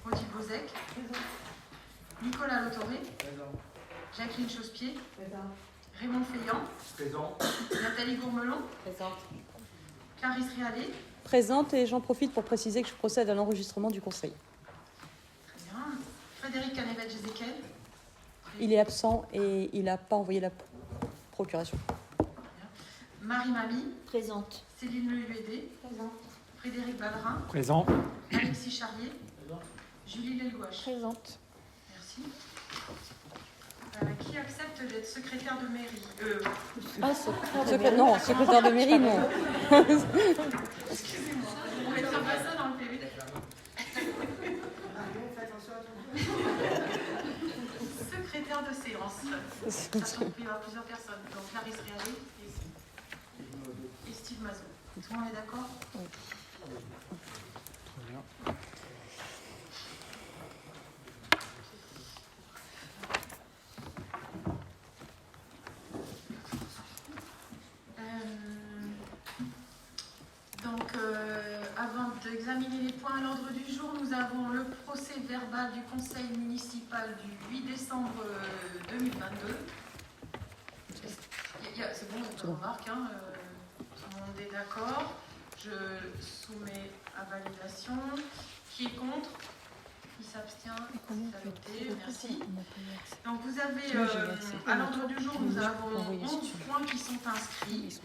Odile Bozek. Nicolas Lautoré. Jacqueline Chausse-Pied. Raymond Feillant. Présent. Nathalie Gourmelon. Présente. Clarisse Réalé. Présente, et j'en profite pour préciser que je procède à l'enregistrement du Conseil. Très bien. Frédéric Canevet-Jézéquel. Il est absent et il n'a pas envoyé la procuration. Marie Mamie. Présente. Céline Lehuédé. Présente. Frédéric Ballerin. Présent. Alexis Charlier. Julie Lelgouache. Présente. Merci. Qui accepte d'être secrétaire de mairie Non, secrétaire de mairie, non. Excusez-moi, on ne mettra pas ça dans le PV. Secrétaire de séance. Il peut y avoir plusieurs personnes. Donc Clarisse Réalé et Steve Mazot. Tout le monde est d'accord? Avant d'examiner les points à l'ordre du jour, nous avons le procès verbal du conseil municipal du 8 décembre 2022. C'est bon, on remarque, hein, tout le monde est d'accord. Je soumets à validation. Qui est contre? Qui s'abstient? C'est adopté, merci. Donc vous avez, à l'ordre du jour, nous avons 11 points qui sont inscrits.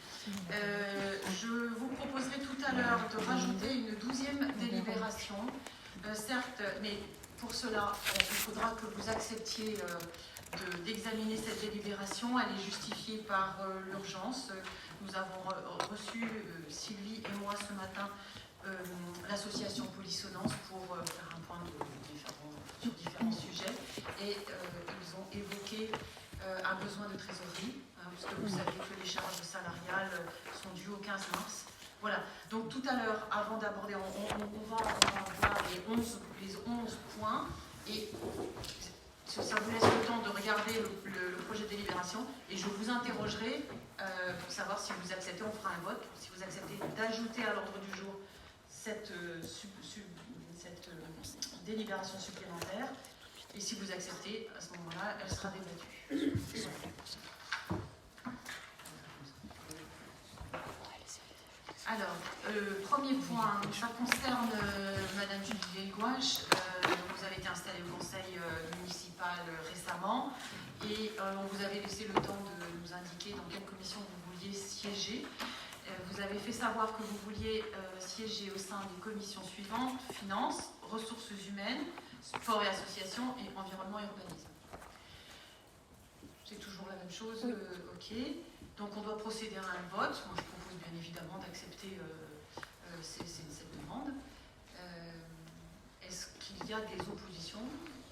Je vous proposerai tout à l'heure de rajouter une 12e délibération. Certes, mais pour cela, il faudra que vous acceptiez d'examiner cette délibération. Elle est justifiée par l'urgence. Nous avons reçu, Sylvie et moi, ce matin, l'association Polissonance pour faire un point sur différents sujets. Et ils ont évoqué un besoin de trésorerie, parce que vous savez que les charges salariales sont dues au 15 mars. Voilà, donc tout à l'heure, avant d'aborder, on va voir les 11 points, et ça vous laisse le temps de regarder le projet de délibération, et je vous interrogerai pour savoir si vous acceptez, on fera un vote, si vous acceptez d'ajouter à l'ordre du jour cette délibération supplémentaire, et si vous acceptez, à ce moment-là, elle sera débattue. Alors, premier point, ça concerne Madame Julie Lelgouache. Vous avez été installée au conseil municipal récemment, et on vous avait laissé le temps de nous indiquer dans quelle commission vous vouliez siéger. Vous avez fait savoir que vous vouliez siéger au sein des commissions suivantes: finances, ressources humaines, sport et associations, et environnement et urbanisme. C'est toujours la même chose, oui. Ok. Donc on doit procéder à un vote. Moi je propose bien évidemment d'accepter cette demande. Est-ce qu'il y a des oppositions,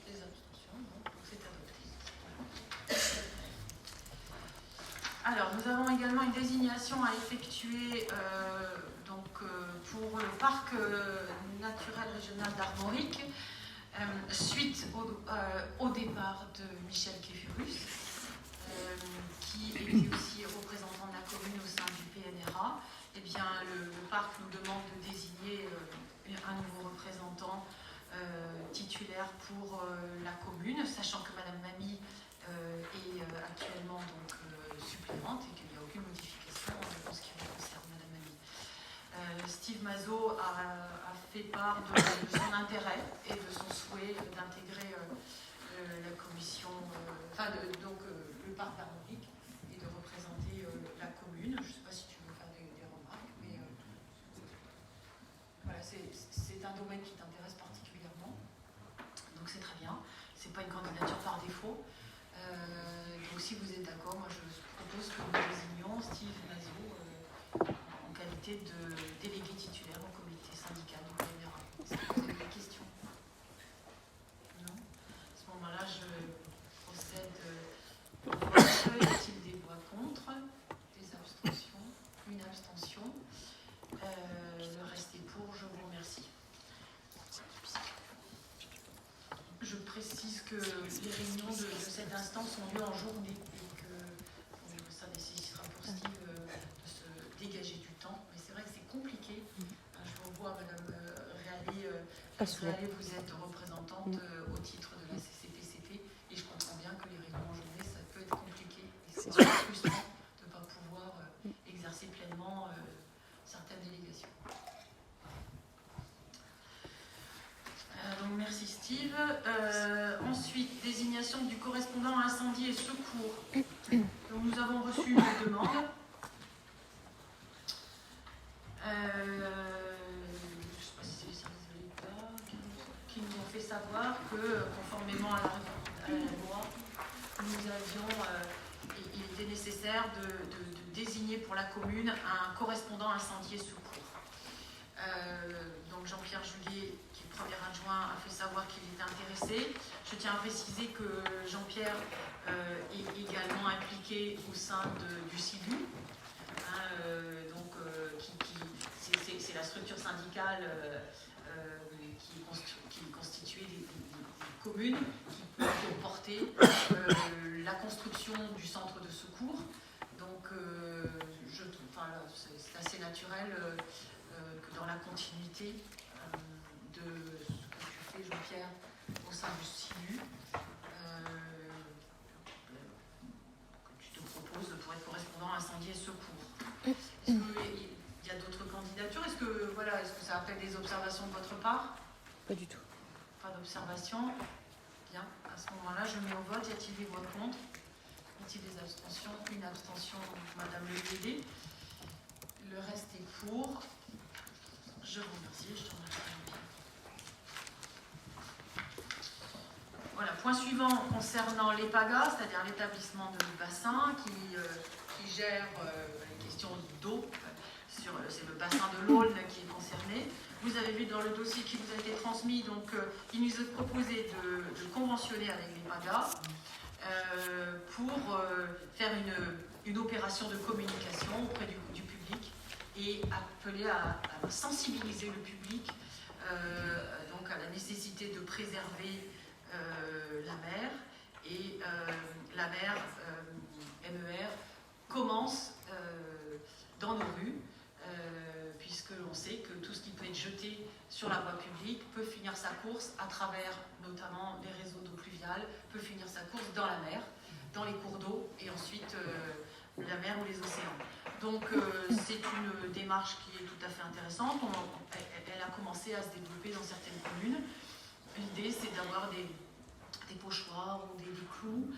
des abstentions? Non, donc c'est adopté. Alors nous avons également une désignation à effectuer pour le parc naturel régional d'Armorique, suite au départ de Michel Kéfurus, qui était aussi représentant de la commune au sein du PNRA. Eh bien, le parc nous demande de désigner un nouveau représentant titulaire pour la commune, sachant que Madame Mamie est actuellement suppléante et qu'il n'y a aucune modification en ce qui concerne Madame Mamie. Steve Mazot a fait part de son intérêt et de son souhait d'intégrer la commission, le parc d'Armorique, et de représenter la commune. Je ne sais pas si tu veux faire des remarques, mais voilà, c'est un domaine qui t'intéresse particulièrement, donc c'est très bien. C'est pas une candidature par défaut. Donc si vous êtes d'accord, moi je propose que nous désignions Steve Mazot en qualité de délégué titulaire au comité syndical du PNRA. Est-ce que vous avez des questions? Non? À ce moment-là, je procède au vote. Y a-t-il des voix contre? Des abstentions? Une abstention. Le reste est pour. Je vous remercie. Je précise que les réunions de cette instance ont lieu en journée et que ça nécessitera pour Steve de se dégager du temps. Mais c'est vrai que c'est compliqué. Je vous vois, Madame Réalé, souvent. Vous êtes représentante au titre de la CCPCT et je comprends bien que les réunions en journée, ça peut être compliqué et c'est frustrant de ne pas pouvoir exercer pleinement certaines délégations. Donc merci Steve. Ensuite, désignation du correspondant incendie et secours. Donc, nous avons reçu une demande. Je ne sais pas si c'est les services de l'État qui nous ont fait savoir que, conformément à la loi, il était nécessaire de désigner pour la commune un correspondant incendie et secours. Donc Jean-Pierre Julier, qui est le premier adjoint, a fait savoir qu'il était intéressé. Je tiens à préciser que Jean-Pierre est également impliqué au sein du CILU. C'est la structure syndicale qui est constituée des communes qui ont porté la construction du centre de secours. Donc, c'est assez naturel que dans la continuité de ce que tu fais, Jean-Pierre, au sein du CILU, que tu te proposes pour être correspondant incendie et secours. Est-ce qu'il y a d'autres candidatures? Est-ce que ça appelle des observations de votre part? Pas du tout. Pas d'observation. Bien. À ce moment-là, je mets au vote. Y a-t-il des voix contre? Y a-t-il des abstentions? Une abstention, Madame Leguédé. Le reste est pour. Je vous remercie. Je te remercie. Voilà. Point suivant concernant l'EPAGA, c'est-à-dire l'établissement de bassin qui gère les questions d'eau. C'est le bassin de l'Aulne qui est concerné. Vous avez vu dans le dossier qui vous a été transmis, donc il nous est proposé de conventionner avec l'EPAGA pour faire une opération de communication auprès du public et appeler à sensibiliser le public donc à la nécessité de préserver la mer. Et la mer, MER, commence dans nos rues, puisque l'on sait que tout ce qui peut être jeté sur la voie publique peut finir sa course à travers notamment les réseaux d'eau pluviale, peut finir sa course dans la mer, dans les cours d'eau et ensuite la mer ou les océans. Donc c'est une démarche qui est tout à fait intéressante. Elle a commencé à se développer dans certaines communes. L'idée, c'est d'avoir des pochoirs ou des clous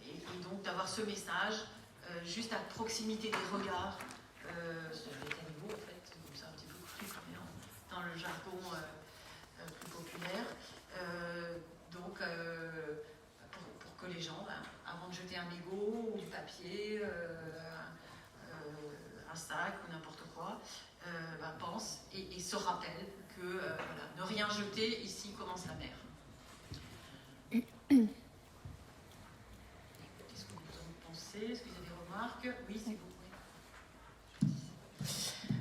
et donc d'avoir ce message juste à proximité des regards sur les caniveaux, en fait, comme ça un petit peu plus dans le jargon plus populaire. Donc pour que les gens, avant de jeter un mégot ou du papier, un sac ou n'importe quoi, pensent et se rappellent que ne rien jeter, ici commence la mer. Qu'est-ce que vous en pensez? Est-ce qu'il y a des remarques? Oui, c'est vous.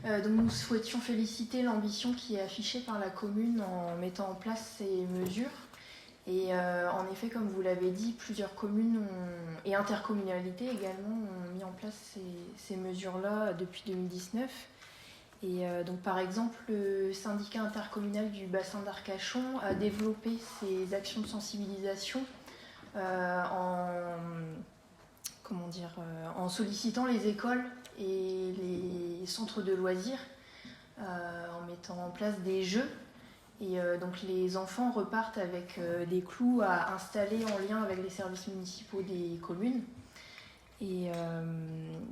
Donc nous souhaitions féliciter l'ambition qui est affichée par la commune en mettant en place ces mesures. Et en effet, comme vous l'avez dit, plusieurs communes et intercommunalités également ont mis en place ces mesures-là depuis 2019. Et donc par exemple, le syndicat intercommunal du bassin d'Arcachon a développé ses actions de sensibilisation en sollicitant les écoles et les centres de loisirs, en mettant en place des jeux. Et donc les enfants repartent avec des clous à installer en lien avec les services municipaux des communes. Et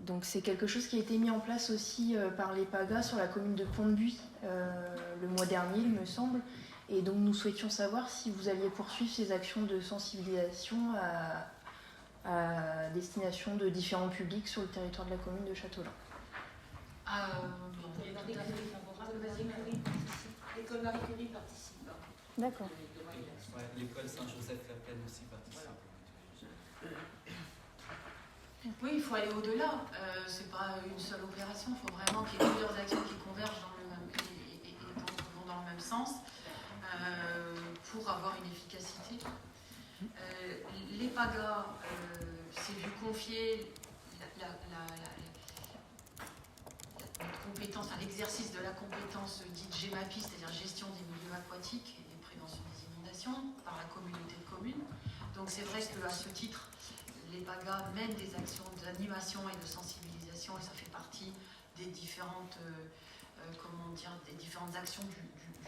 donc c'est quelque chose qui a été mis en place aussi par l'EPAGA sur la commune de Pont-de-Buis le mois dernier, il me semble. Et donc nous souhaitions savoir si vous alliez poursuivre ces actions de sensibilisation à destination de différents publics sur le territoire de la commune de Châteaulin. L'école Marie-Curie participe. D'accord. L'école Saint-Joseph-la-Plaine aussi participe. Oui, il faut aller au-delà. C'est pas une seule opération. Il faut vraiment qu'il y ait plusieurs actions qui convergent vont dans le même sens pour avoir une efficacité. L'EPAGA s'est vu confier notre compétence, enfin, l'exercice de la compétence dite GEMAPI, c'est-à-dire gestion des milieux aquatiques et prévention des inondations, par la communauté de communes. Donc c'est vrai qu'à ce titre, les PAGA mènent des actions d'animation et de sensibilisation, et ça fait partie des différentes, des différentes actions du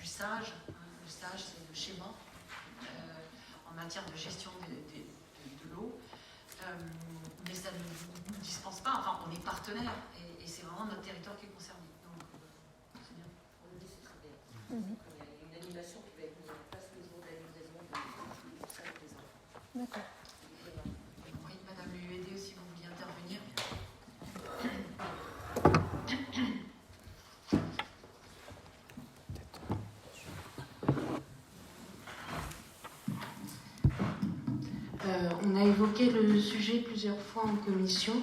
SAGE. Le SAGE, c'est le schéma en matière de gestion de l'eau. Mais ça ne nous dispense pas, enfin on est partenaire, et c'est vraiment notre territoire qui est concerné. Donc c'est bien. On le dit, c'est très bien. Il y a une animation qui va être mise en place le jour de la livraison du sac des enfants. D'accord. Oui, Madame l'UED aussi, vous vouliez intervenir. On a évoqué le sujet plusieurs fois en commission.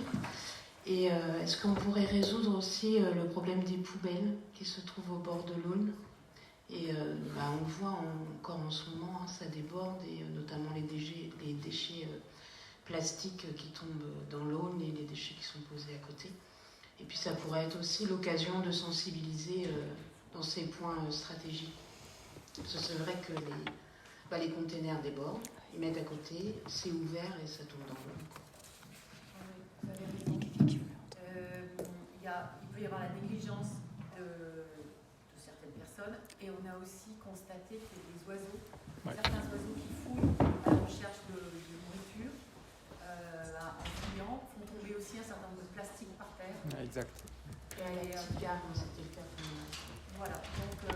Et est-ce qu'on pourrait résoudre aussi le problème des poubelles qui se trouvent au bord de l'Aulne? Et on le voit encore en ce moment, hein, ça déborde, et notamment les déchets plastiques qui tombent dans l'Aulne et les déchets qui sont posés à côté. Et puis ça pourrait être aussi l'occasion de sensibiliser dans ces points stratégiques. Parce que c'est vrai que les containers débordent, ils mettent à côté, c'est ouvert et ça tombe dans l'Aulne. Vous avez raison. Il peut y avoir la négligence de certaines personnes, et on a aussi constaté que les oiseaux, certains oiseaux qui fouillent à la recherche de nourriture, en fouillant, font tomber aussi un certain nombre de plastiques par terre. Exact. Et c'était le cas pour nous. Voilà, donc il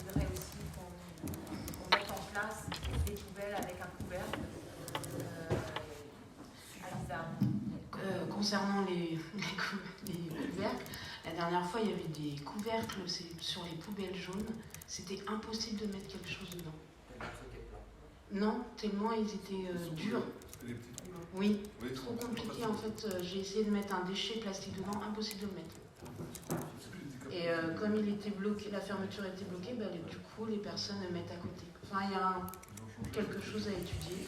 faudrait aussi qu'on mette en place des poubelles avec un couvercle suffisant. Concernant les couvercles, la dernière fois il y avait des couvercles sur les poubelles jaunes, c'était impossible de mettre quelque chose dedans. Non, tellement ils étaient durs. Oui, trop compliqué en fait. J'ai essayé de mettre un déchet plastique dedans, impossible de le mettre. Et comme il était bloqué, la fermeture était bloquée, du coup les personnes le mettent à côté. Enfin, il y a quelque chose à étudier.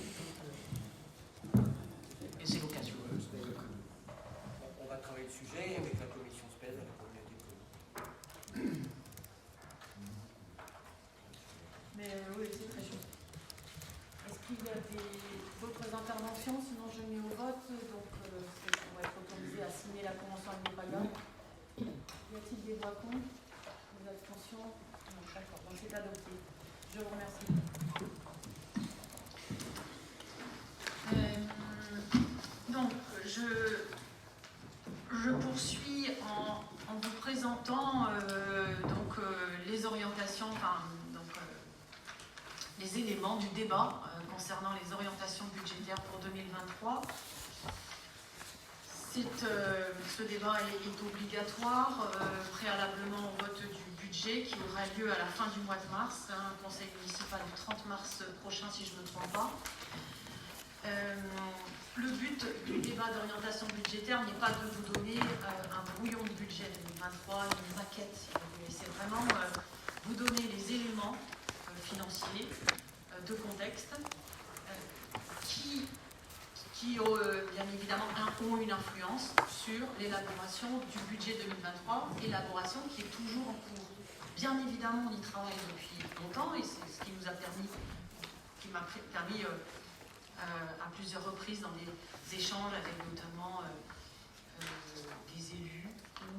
Et c'est l'occasion. On va travailler le sujet avec la commission SPED, avec la communauté de communes. Mais oui, c'est très chaud. Est-ce qu'il y a d'autres interventions? Sinon, je mets au vote. Donc, on va être autorisé à signer la convention avec les PAGA. Y a-t-il des voix contre? Des abstentions? Non, d'accord. Donc, c'est adopté. Je vous remercie. Donc, je poursuis en vous présentant les orientations, les éléments du débat concernant les orientations budgétaires pour 2023. Ce débat est obligatoire préalablement au vote du budget qui aura lieu à la fin du mois de mars, un conseil municipal le 30 mars prochain si je ne me trompe pas. Le but du débat d'orientation budgétaire n'est pas de vous donner un brouillon de budget 2023, une maquette, si vous voulez. C'est vraiment vous donner les éléments financiers de contexte qui bien évidemment ont une influence sur l'élaboration du budget 2023, élaboration qui est toujours en cours. Bien évidemment, on y travaille depuis longtemps et c'est ce qui nous a permis, à plusieurs reprises dans des échanges avec notamment des élus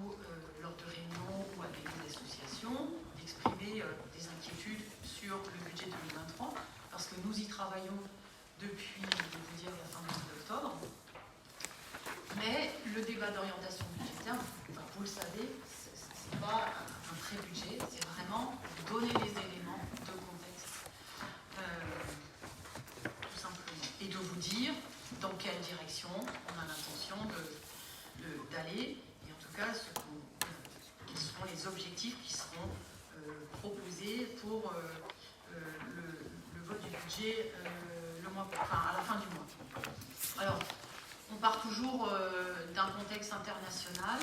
ou lors de réunions ou avec des associations, d'exprimer des inquiétudes sur le budget 2023, parce que nous y travaillons depuis, je vais vous dire, la fin du mois d'octobre. Mais le débat d'orientation budgétaire, vous le savez, c'est pas un pré-budget, c'est vraiment donner les éléments de contexte. Tout simplement. Et de vous dire dans quelle direction on a l'intention d'aller, et en tout cas quels seront les objectifs qui seront proposés pour le vote du budget à la fin du mois. Alors, on part toujours d'un contexte international.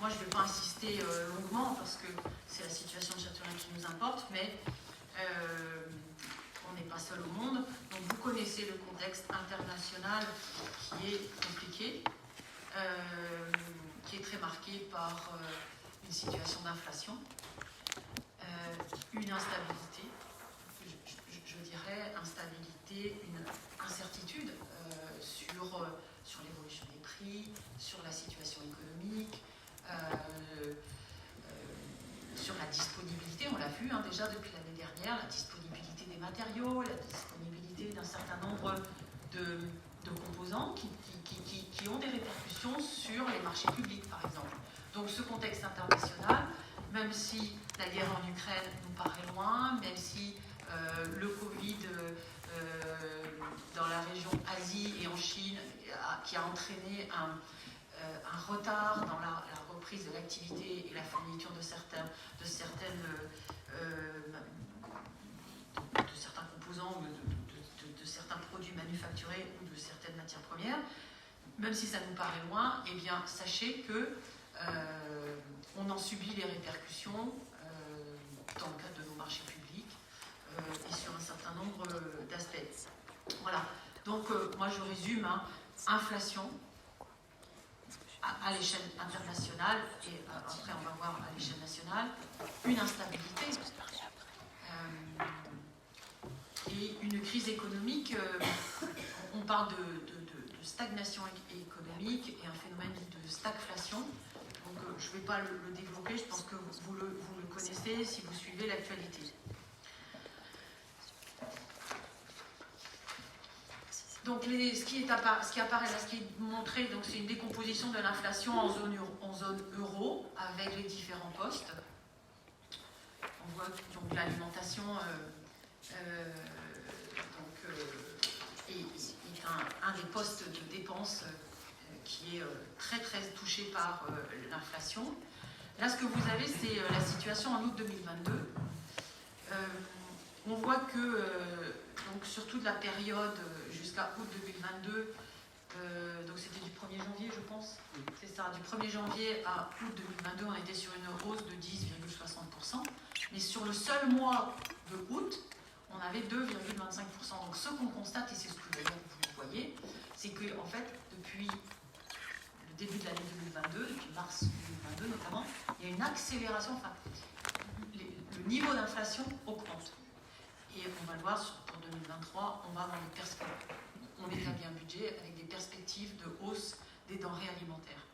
Moi, je ne vais pas insister longuement parce que c'est la situation de Châtelain qui nous importe, mais on n'est pas seul au monde. Donc, vous connaissez le contexte international qui est compliqué, qui est très marqué par une situation d'inflation, une instabilité, je dirais instabilité, une incertitude sur l'évolution des prix, sur la situation économique, sur la disponibilité, on l'a vu déjà depuis l'année dernière, la disponibilité des matériaux, la disponibilité d'un certain nombre de composants qui ont des répercussions sur les marchés publics, par exemple. Donc ce contexte international, même si la guerre en Ukraine nous paraît loin, même si le Covid dans la région Asie et en Chine qui a entraîné un retard dans la reprise de l'activité et la fourniture de certains composants, de certains produits manufacturés ou de certaines matières premières, même si ça nous paraît loin, eh bien sachez que on en subit les répercussions dans le cadre de nos marchés publics et sur un certain nombre d'aspects. Voilà. Donc moi je résume, inflation à l'échelle internationale et après on va voir à l'échelle nationale, une instabilité et une crise économique. On parle de stagnation économique et un phénomène de stagflation. Donc je ne vais pas le développer, je pense que vous le connaissez si vous suivez l'actualité. Donc ce qui apparaît là, ce qui est montré, donc c'est une décomposition de l'inflation en zone euro avec les différents postes. On voit donc l'alimentation est un des postes de dépenses qui est très très touché par l'inflation. Là, ce que vous avez, c'est la situation en août 2022. On voit que donc sur toute la période jusqu'à août 2022, donc c'était du 1er janvier, je pense, c'est ça, du 1er janvier à août 2022, on était sur une hausse de 10,60%, mais sur le seul mois de août, on avait 2,25%. Donc ce qu'on constate, et c'est ce que d'ailleurs vous voyez, c'est que en fait, depuis le début de l'année 2022, depuis mars 2022 notamment, il y a une accélération, enfin, le niveau d'inflation augmente. Et on va le voir pour 2023, on va avoir des perspectives. On établit un budget avec des perspectives de hausse des denrées alimentaires.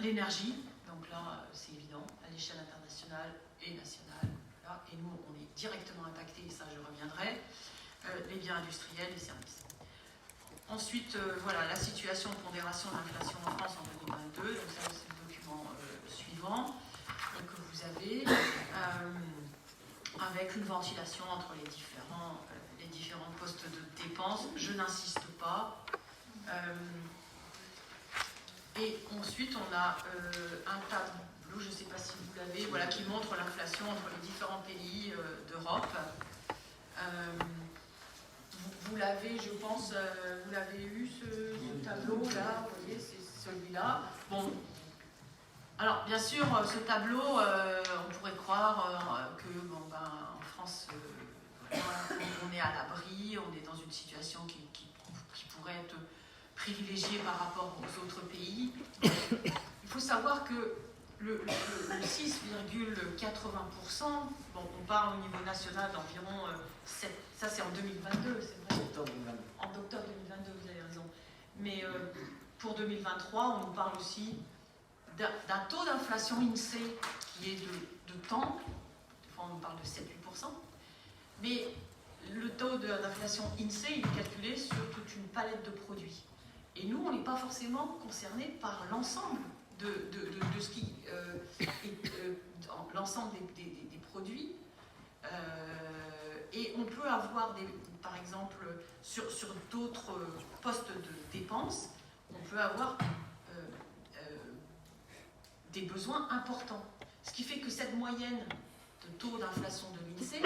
L'énergie, donc là c'est évident, à l'échelle internationale et nationale, là, et nous on est directement impactés, et ça je reviendrai, les biens industriels, les services. Ensuite, voilà la situation de pondération de l'inflation en France en 2022, donc ça c'est le document suivant que vous avez. Avec une ventilation entre les différents postes de dépenses. Je n'insiste pas. Et ensuite, on a un tableau, je ne sais pas si vous l'avez, voilà, qui montre l'inflation entre les différents pays d'Europe. Vous l'avez, je pense, vous l'avez eu, ce tableau-là, vous voyez, c'est celui-là. Bon. Alors, bien sûr, ce tableau, on pourrait croire que en France, on est à l'abri, on est dans une situation qui pourrait être privilégiée par rapport aux autres pays. Il faut savoir que le 6,80%, on parle au niveau national d'environ 7, ça c'est en 2022, c'est vrai. En octobre 2022, vous avez raison. Mais pour 2023, on nous parle aussi d'un taux d'inflation INSEE qui est de temps, des fois on nous parle de 7-8%, mais le taux d'inflation INSEE il est calculé sur toute une palette de produits. Et nous, on n'est pas forcément concernés par l'ensemble de ce qui l'ensemble des produits. Et on peut avoir, par exemple, sur d'autres postes de dépenses, on peut avoir des besoins importants. Ce qui fait que cette moyenne de taux d'inflation de l'INSEE,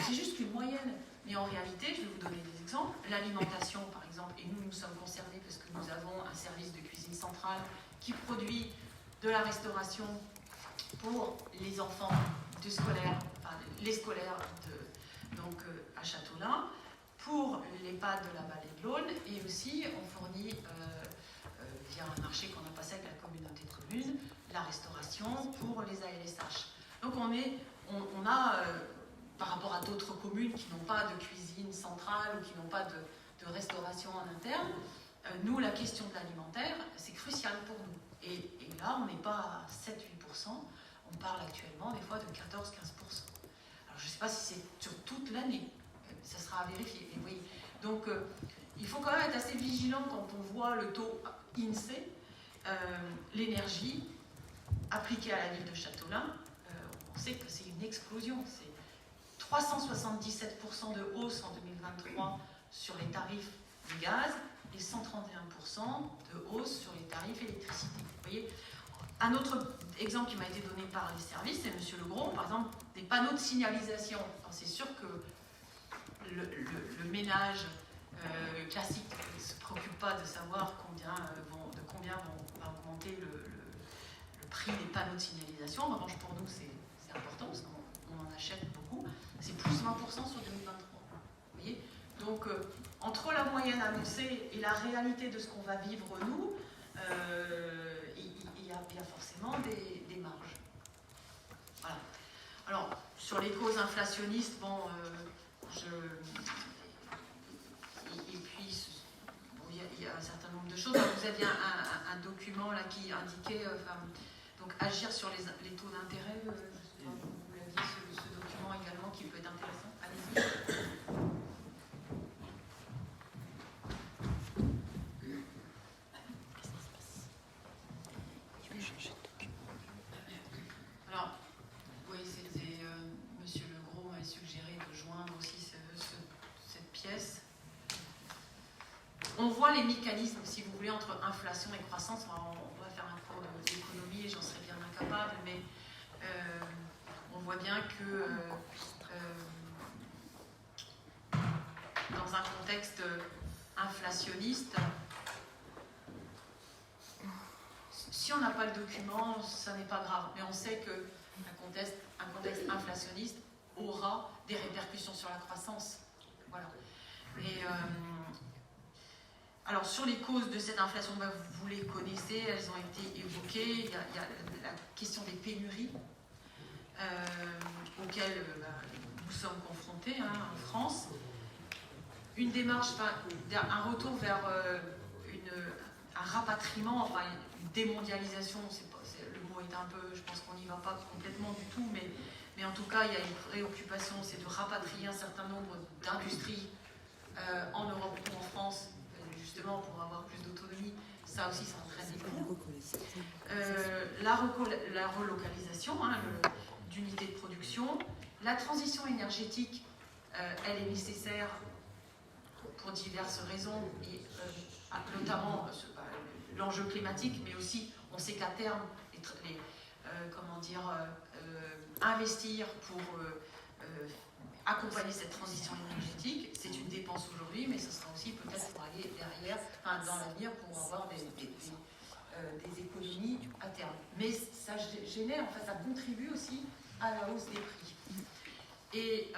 c'est juste une moyenne. Mais en réalité, je vais vous donner des exemples. L'alimentation, par exemple, et nous sommes concernés parce que nous avons un service de cuisine centrale qui produit de la restauration pour les enfants de scolaires, enfin, les scolaires donc à Châteaulin, pour l'EHPAD de la vallée de l'Aulne, et aussi on fournit via un marché qu'on a passé avec la communauté de communes la restauration pour les ALSH. Donc on a, par rapport à d'autres communes qui n'ont pas de cuisine centrale ou qui n'ont pas de restauration en interne, nous, la question de l'alimentaire, c'est crucial pour nous. Et là, on n'est pas à 7-8%, on parle actuellement des fois de 14-15%. Alors, je ne sais pas si c'est sur toute l'année, ça sera à vérifier. Mais oui. Donc, il faut quand même être assez vigilant quand on voit le taux INSEE, l'énergie appliquée à la ville de Châteaulin. On sait que c'est une explosion. C'est 377% de hausse en 2023 sur les tarifs du gaz et 131% de hausse sur les tarifs électricité. Vous voyez, un autre exemple qui m'a été donné par les services, c'est M. Legros, par exemple, des panneaux de signalisation. C'est sûr que le ménage classique ne se préoccupe pas de savoir combien va augmenter le prix des panneaux de signalisation. En revanche, pour nous, c'est important parce qu'on en achète beaucoup. C'est plus 20% sur 2023. Vous voyez, donc, entre la moyenne annoncée et la réalité de ce qu'on va vivre nous, il y a forcément des marges. Voilà. Alors, sur les causes inflationnistes, bon, et puis, il y a un certain nombre de choses. Alors, vous aviez un document là qui indiquait, donc agir sur les taux d'intérêt. Vous l'aviez ce document également qui peut être intéressant. Allez-y. Alors, oui, c'était Monsieur Legros m'avait suggéré de joindre aussi cette pièce. On voit les mécanismes, si vous voulez, entre inflation et croissance. On va faire un cours d'économie et j'en serais bien incapable, mais on voit bien que dans un contexte inflationniste, si on n'a pas le document, ça n'est pas grave. Mais on sait qu'un contexte inflationniste aura des répercussions sur la croissance. Voilà. Et alors, sur les causes de cette inflation, vous les connaissez, elles ont été évoquées. Il y a la question des pénuries auxquelles nous sommes confrontés en France. Une démarche, un retour vers un rapatriement, enfin une démondialisation, le mot est un peu, je pense qu'on n'y va pas complètement du tout, mais en tout cas, il y a une préoccupation, c'est de rapatrier un certain nombre d'industries en Europe ou en France, justement pour avoir plus d'autonomie. Ça aussi, ça entraîne des coûts. La relocalisation d'unités de production. La transition énergétique, elle est nécessaire pour diverses raisons, et notamment l'enjeu climatique, mais aussi, on sait qu'à terme, investir pour accompagner cette transition énergétique, c'est une dépense aujourd'hui, mais ce sera aussi peut-être pour aller derrière, dans l'avenir, pour avoir des économies à terme. Mais ça génère, en fait, ça contribue aussi à la hausse des prix. Et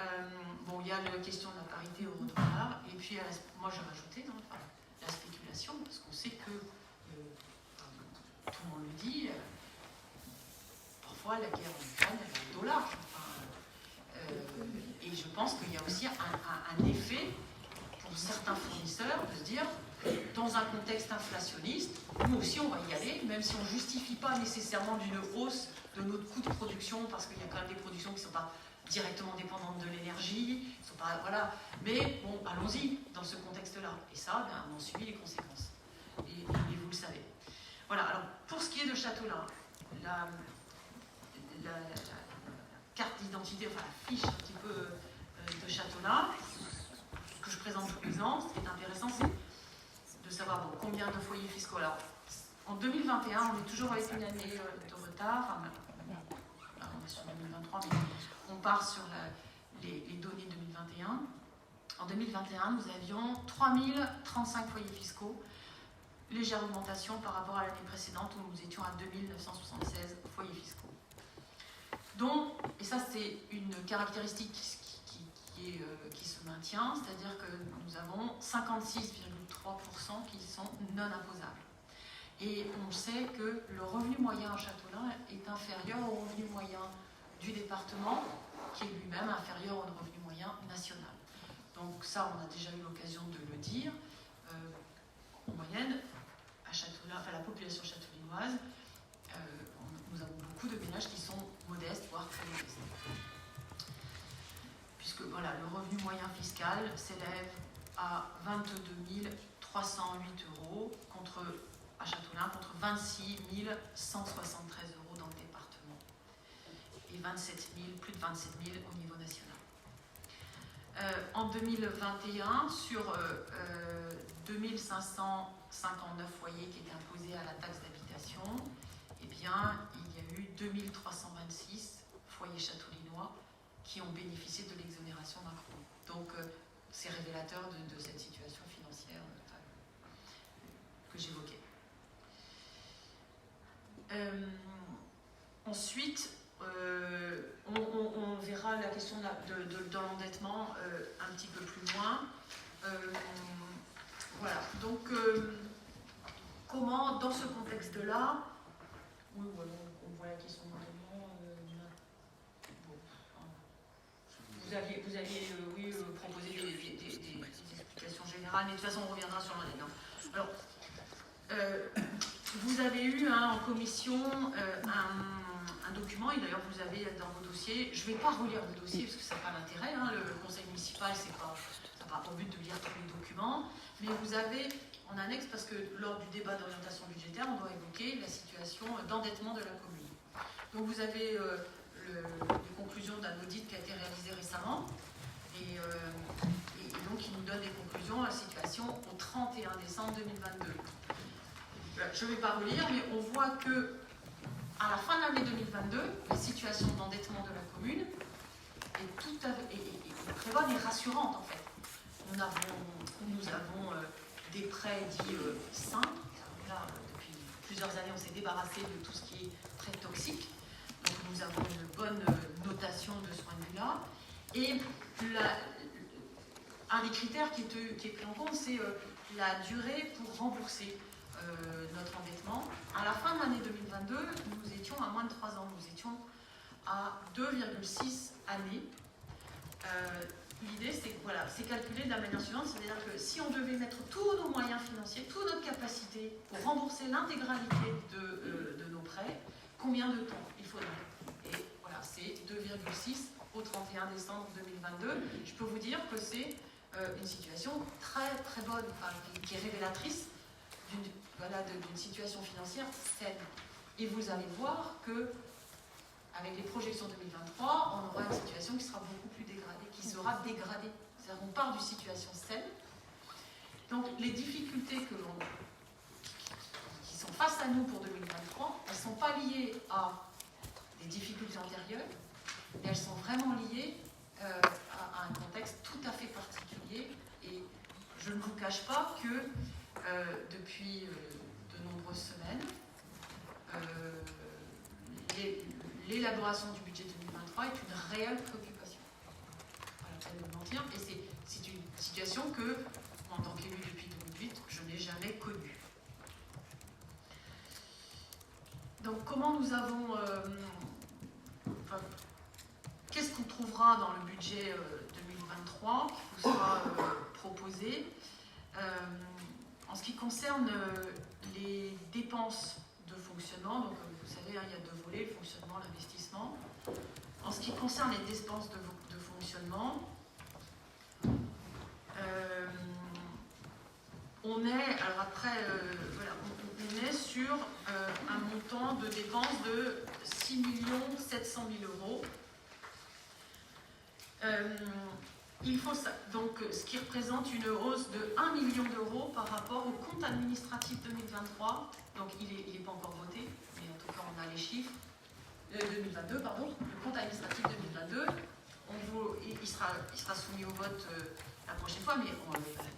il y a la question de la parité euro-dollar, et puis moi j'ai rajouté la spéculation, parce qu'on sait que, tout le monde le dit, parfois la guerre en Ukraine, elle a le dollar. Et je pense qu'il y a aussi un effet pour certains fournisseurs de se dire, dans un contexte inflationniste, nous aussi on va y aller, même si on ne justifie pas nécessairement d'une hausse de notre coût de production, parce qu'il y a quand même des productions qui ne sont pas directement dépendantes de l'énergie, voilà. Mais bon, allons-y dans ce contexte-là. Et ça, on en subit les conséquences. Et vous le savez. Voilà, alors pour ce qui est de Châteaulin, la carte d'identité, enfin la fiche un petit peu de Châteaulin, ce que je présente tous les ans, ce qui est intéressant, c'est de savoir combien de foyers fiscaux. Alors, en 2021, on est toujours avec une année de retard, on est sur 2023, mais on part sur les données 2021. En 2021, nous avions 3035 foyers fiscaux, légère augmentation par rapport à l'année précédente où nous étions à 2976 foyers fiscaux. Donc, et ça c'est une caractéristique qui se maintient, c'est-à-dire que nous avons 56,3% qui sont non imposables. Et on sait que le revenu moyen à Châteaulin est inférieur au revenu moyen du département, qui est lui-même inférieur au revenu moyen national. Donc ça, on a déjà eu l'occasion de le dire. En moyenne, à Châteaulin, enfin, la population châteaulinoise, nous avons beaucoup de ménages qui sont modestes, voire très modestes. Puisque voilà, le revenu moyen fiscal s'élève à 22 308 € à Châteaulin, contre 26 173 € dans le département et plus de 27 000 au niveau national. En 2021, sur 2559 foyers qui étaient imposés à la taxe d'habitation, eh bien, il y a eu 2326 foyers châteaulinois qui ont bénéficié de l'exonération d'impôt. Donc, c'est révélateur de cette situation financière que j'évoquais. Ensuite, on verra la question de l'endettement un petit peu plus loin. Voilà, donc comment, dans ce contexte-là, oui, voilà, on voit la question de l'endettement. Vous aviez proposé des explications générales, mais de toute façon, on reviendra sur l'endettement. Alors, vous avez eu en commission un document, et d'ailleurs vous avez dans vos dossiers, je ne vais pas relire le dossier parce que ça n'a pas d'intérêt, le conseil municipal, ça n'a pas pour but de lire tous les documents, mais vous avez en annexe, parce que lors du débat d'orientation budgétaire, on doit évoquer la situation d'endettement de la commune. Donc vous avez les conclusions d'un audit qui a été réalisé récemment, et donc il nous donne des conclusions à la situation au 31 décembre 2022. Je ne vais pas relire, mais on voit que à la fin de l'année 2022, la situation d'endettement de la commune est très bonne et rassurante en fait. Nous avons des prêts dits sains. Là, depuis plusieurs années, on s'est débarrassé de tout ce qui est très toxique. Donc nous avons une bonne notation de ce point de vue-là. Et un des critères qui est pris en compte, c'est la durée pour rembourser notre endettement. À la fin de l'année 2022, nous étions à moins de 3 ans. Nous étions à 2,6 années. L'idée, c'est que c'est calculé de la manière suivante, c'est-à-dire que si on devait mettre tous nos moyens financiers, toute notre capacité pour rembourser l'intégralité de nos prêts, combien de temps il faudrait? Et voilà, c'est 2,6 au 31 décembre 2022. Je peux vous dire que c'est une situation très très bonne, qui est révélatrice d'une situation financière saine. Et vous allez voir que avec les projections 2023, on aura une situation qui sera beaucoup plus dégradée, qui sera dégradée. C'est-à-dire qu'on part d'une situation saine. Donc les difficultés qui sont face à nous pour 2023, elles ne sont pas liées à des difficultés antérieures, mais elles sont vraiment liées à un contexte tout à fait particulier. Et je ne vous cache pas que depuis de nombreuses semaines, l'élaboration du budget 2023 est une réelle préoccupation. Pas la peine de mentir, et c'est une situation que, en tant qu'élu depuis 2008, je n'ai jamais connue. Donc comment nous avons... qu'est-ce qu'on trouvera dans le budget 2023 qui vous sera proposé? En ce qui concerne les dépenses de fonctionnement, donc vous savez, il y a 2 volets, le fonctionnement, l'investissement. En ce qui concerne les dépenses de fonctionnement, on est, alors après, on est sur un montant de dépenses de 6 700 000 €. Il faut ça, donc ce qui représente une hausse de 1 million d'euros par rapport au compte administratif 2023. Donc il n'est pas encore voté, mais en tout cas on a les chiffres. 2022, pardon, le compte administratif 2022, il sera soumis au vote la prochaine fois, mais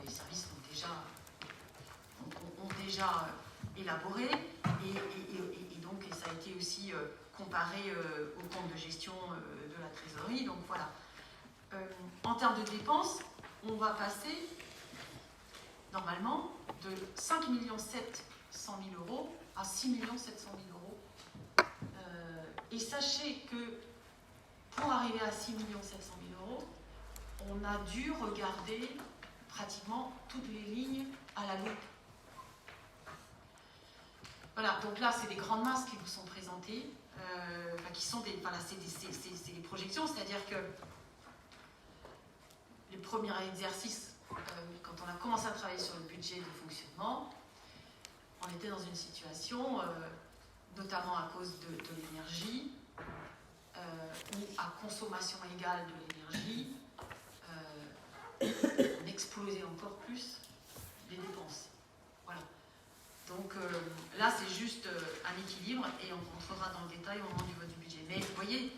les services ont déjà élaboré, et donc ça a été aussi comparé au compte de gestion de la trésorerie. Donc voilà. En termes de dépenses, on va passer normalement de 5,7 millions 100 000 euros à 6 700 000 euros. Et sachez que pour arriver à 6 700 000 euros, on a dû regarder pratiquement toutes les lignes à la loupe. Voilà, donc là, c'est des grandes masses qui vous sont présentées, qui sont des, voilà, c'est des projections, c'est-à-dire que le premier exercice, quand on a commencé à travailler sur le budget de fonctionnement, on était dans une situation, notamment à cause de l'énergie, où à consommation égale de l'énergie, on explosait encore plus les dépenses. Voilà. Donc là, c'est juste un équilibre et on rentrera dans le détail au moment du vote du budget. Mais vous voyez,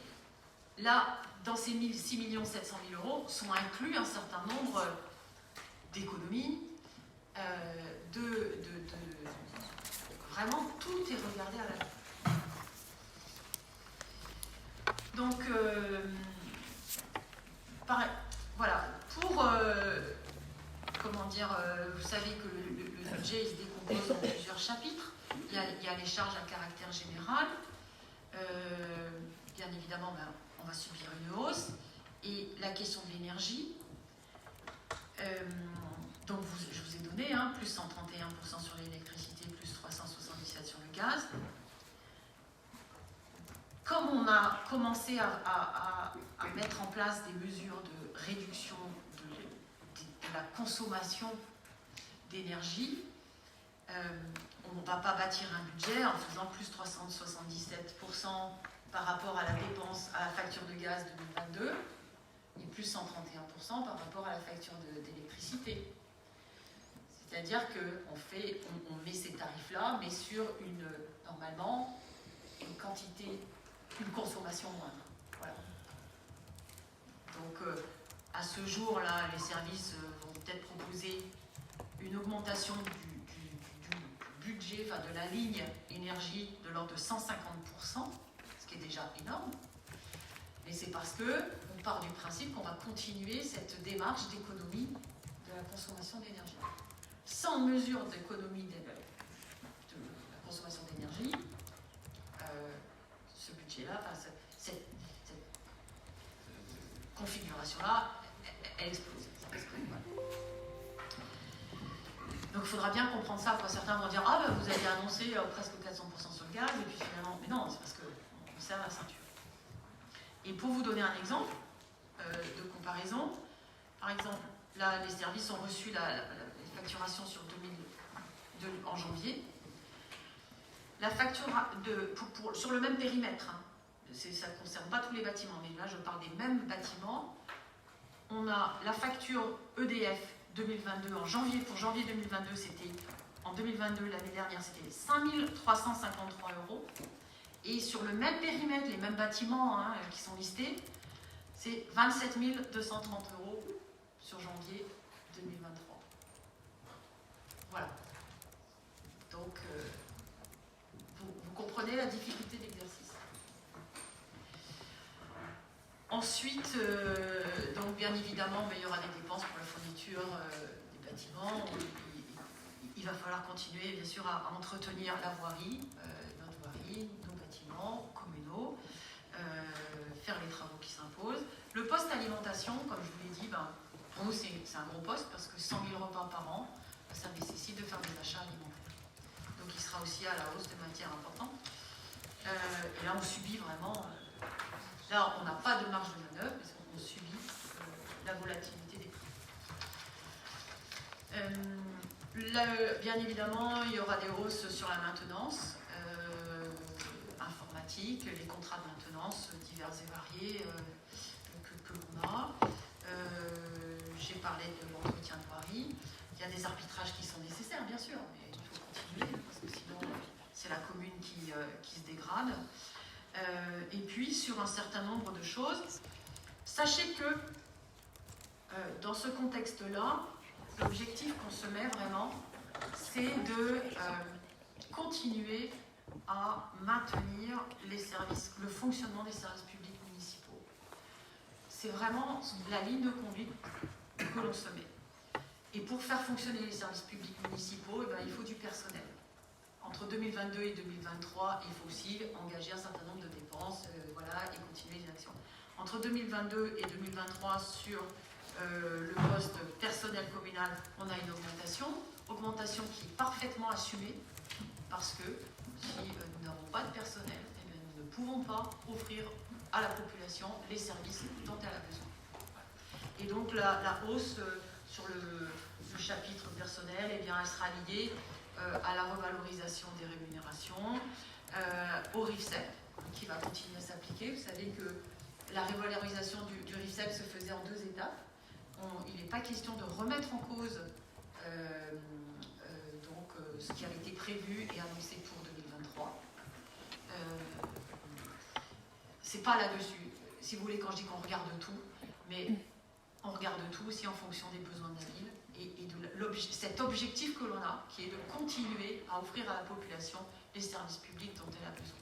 là, dans ces 6 700 000 euros, sont inclus un certain nombre d'économies, vraiment, tout est regardé à la loupe. Donc, pareil, voilà, pour, comment dire, vous savez que le budget il se décompose en plusieurs chapitres. Il y a les charges à caractère général. Bien évidemment, on va subir une hausse. Et la question de l'énergie. Donc, je vous ai donné, plus 131% sur l'électricité, plus 377% sur le gaz. Comme on a commencé à mettre en place des mesures de réduction de la consommation d'énergie, on ne va pas bâtir un budget en faisant plus 377% par rapport à la dépense, à la facture de gaz 2022 et plus 131% par rapport à la facture d'électricité. C'est-à-dire qu'on met ces tarifs-là, mais sur normalement, une quantité, une consommation moindre. Voilà. Donc, à ce jour-là, les services vont peut-être proposer une augmentation du budget, enfin de la ligne énergie de l'ordre de 150%, ce qui est déjà énorme. Mais c'est parce qu'on part du principe qu'on va continuer cette démarche d'économie de la consommation d'énergie. Sans mesure d'économie de la consommation d'énergie, ce budget-là, cette configuration-là, elle explose. Donc il faudra bien comprendre ça. Certains vont dire « Ah, vous avez annoncé presque 400% sur le gaz, et puis finalement... » Mais non, c'est parce qu'on serre la ceinture. Et pour vous donner un exemple de comparaison, par exemple, là, les services ont reçu la facturation sur en janvier. La facture sur le même périmètre, ça ne concerne pas tous les bâtiments, mais là je parle des mêmes bâtiments. On a la facture EDF 2022 en janvier. Pour janvier 2022, c'était en 2022, l'année dernière, c'était 5 353 €. Et sur le même périmètre, les mêmes bâtiments qui sont listés, c'est 27 230 € sur janvier 2023. Voilà. Donc, vous comprenez la difficulté de l'exercice. Ensuite, donc bien évidemment, il y aura des dépenses pour la fourniture des bâtiments. Il va falloir continuer, bien sûr, à entretenir la voirie, notre voirie, nos bâtiments communaux, faire les travaux qui s'imposent. Le poste alimentation, comme je vous l'ai dit, pour nous, c'est un gros poste parce que 100 000 repas par an, ça nécessite de faire des achats alimentaires. Donc il sera aussi à la hausse de matières importantes. Et là, on subit vraiment... là, on n'a pas de marge de manœuvre parce qu'on subit la volatilité des prix. Bien évidemment, il y aura des hausses sur la maintenance informatique, les contrats de maintenance divers et variés que l'on a. J'ai parlé de l'entretien de voirie. Il y a des arbitrages qui sont nécessaires, bien sûr, mais il faut continuer, parce que sinon, c'est la commune qui se dégrade. Et puis, sur un certain nombre de choses, sachez que dans ce contexte-là, l'objectif qu'on se met vraiment, c'est de continuer à maintenir le fonctionnement des services publics municipaux. C'est vraiment la ligne de conduite que l'on se met. Et pour faire fonctionner les services publics municipaux, il faut du personnel. entre 2022 et 2023, il faut aussi engager un certain nombre de dépenses voilà, et continuer les actions. Entre 2022 et 2023, sur le poste personnel communal, on a une augmentation qui est parfaitement assumée, parce que si nous n'avons pas de personnel, eh bien, nous ne pouvons pas offrir à la population les services dont elle a besoin. Et donc la hausse sur le chapitre personnel, eh bien, elle sera liée à la revalorisation des rémunérations, au RIFSEP, qui va continuer à s'appliquer. Vous savez que la revalorisation du RIFSEP se faisait en 2 étapes. Il n'est pas question de remettre en cause ce qui avait été prévu et annoncé pour 2023. C'est pas là-dessus. Si vous voulez, quand je dis qu'on regarde tout, mais on regarde tout aussi en fonction des besoins de la ville et de cet objectif que l'on a, qui est de continuer à offrir à la population les services publics dont elle a besoin.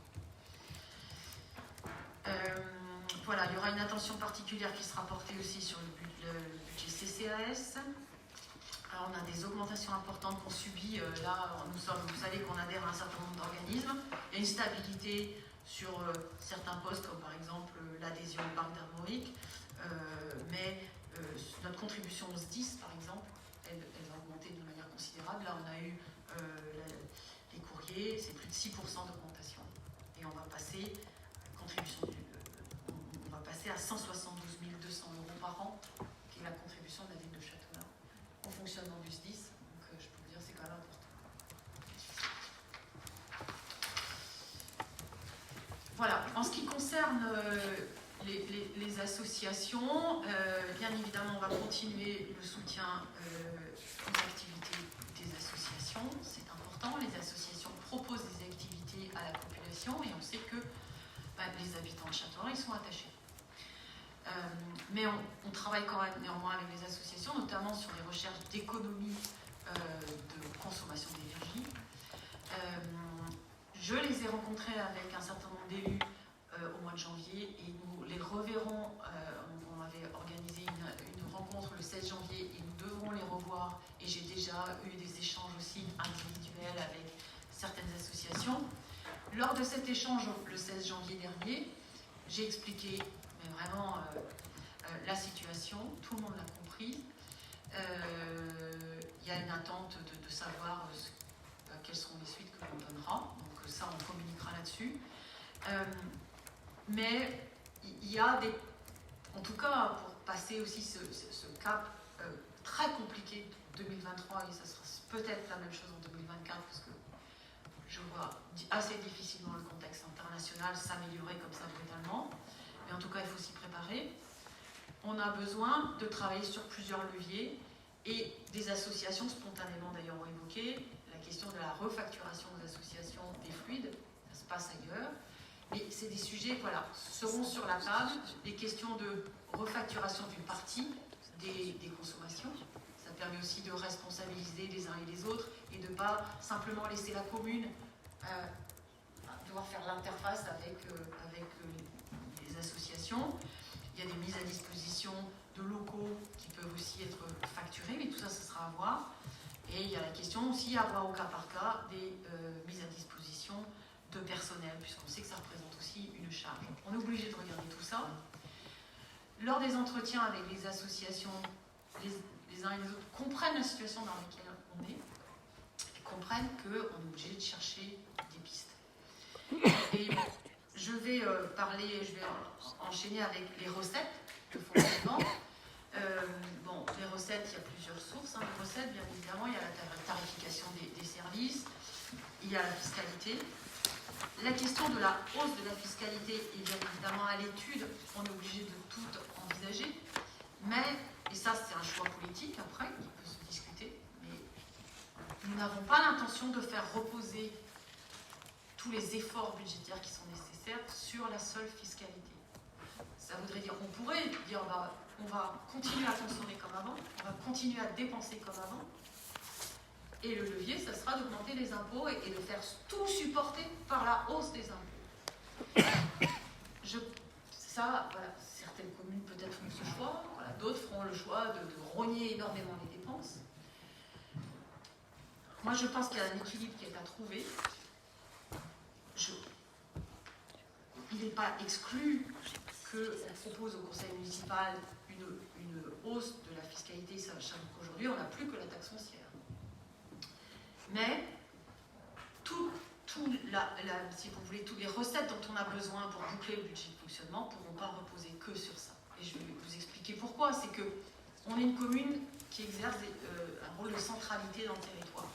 Voilà, il y aura une attention particulière qui sera portée aussi sur le budget CCAS. Alors, on a des augmentations importantes qu'on subit. Là, vous savez qu'on adhère à un certain nombre d'organismes. Il y a une stabilité sur certains postes, comme par exemple l'adhésion au parc d'Armorique. Mais notre contribution au SDIS, par exemple, elle va augmenter de manière considérable. Là, on a eu les courriers, c'est plus de 6% d'augmentation. Et on va passer, on va passer à 172 200 € par an, qui est la contribution de la ville de Châteaulin au fonctionnement du SDIS. Donc, je peux vous dire, c'est quand même important. Voilà. En ce qui concerne les associations, bien évidemment, on va continuer le soutien aux activités des associations. C'est important. Les associations proposent des activités à la population et on sait que les habitants de Châteaulin, ils sont attachés. Mais on travaille quand même néanmoins avec les associations, notamment sur les recherches d'économie de consommation d'énergie. Je les ai rencontrés avec un certain nombre d'élus au mois de janvier et nous les reverrons. On avait organisé une rencontre le 16 janvier et nous devrons les revoir. Et j'ai déjà eu des échanges aussi individuels avec certaines associations. Lors de cet échange le 16 janvier dernier, j'ai expliqué mais vraiment la situation, tout le monde l'a compris. Il y a une attente de savoir quelles seront les suites que l'on donnera. Donc ça, on communiquera là-dessus. Mais il y a des... En tout cas, pour passer aussi ce cap très compliqué de 2023, et ça sera peut-être la même chose en 2024, parce que je vois assez difficilement le contexte international s'améliorer comme ça brutalement. Mais en tout cas, il faut s'y préparer. On a besoin de travailler sur plusieurs leviers et des associations spontanément d'ailleurs ont évoqué la question de la refacturation aux associations des fluides. Ça se passe ailleurs. Mais c'est des sujets, voilà, seront sur la table, les questions de refacturation d'une partie des consommations. Ça permet aussi de responsabiliser les uns et les autres et de ne pas simplement laisser la commune devoir faire l'interface avec les associations. Il y a des mises à disposition de locaux qui peuvent aussi être facturés, mais tout ça, ce sera à voir. Et il y a la question aussi à voir au cas par cas des mises à disposition de personnel, puisqu'on sait que ça représente aussi une charge. On est obligé de regarder tout ça. Lors des entretiens avec les associations, les uns et les autres comprennent la situation dans laquelle on est et comprennent qu'on est obligé de chercher des pistes. Et je vais enchaîner avec les recettes de fonctionnement. Les recettes, il y a plusieurs sources. Les recettes, bien évidemment, il y a la tarification des services, il y a la fiscalité. La question de la hausse de la fiscalité est bien évidemment à l'étude, on est obligé de tout envisager, mais, et ça c'est un choix politique après, qui peut se discuter, mais nous n'avons pas l'intention de faire reposer tous les efforts budgétaires qui sont nécessaires sur la seule fiscalité. Ça voudrait dire, on pourrait dire, on va continuer à consommer comme avant, on va continuer à dépenser comme avant, et le levier, ça sera d'augmenter les impôts et de faire tout supporter par la hausse des impôts. Certaines communes peut-être font ce choix, d'autres feront le choix de rogner énormément les dépenses. moi je pense qu'il y a un équilibre qui est à trouver. Il n'est pas exclu qu'on propose au conseil municipal une hausse de la fiscalité, sachant qu'aujourd'hui on n'a plus que la taxe foncière. Mais si vous voulez, toutes les recettes dont on a besoin pour boucler le budget de fonctionnement ne pourront pas reposer que sur ça. Et je vais vous expliquer pourquoi. C'est qu'on est une commune qui exerce un rôle de centralité dans le territoire.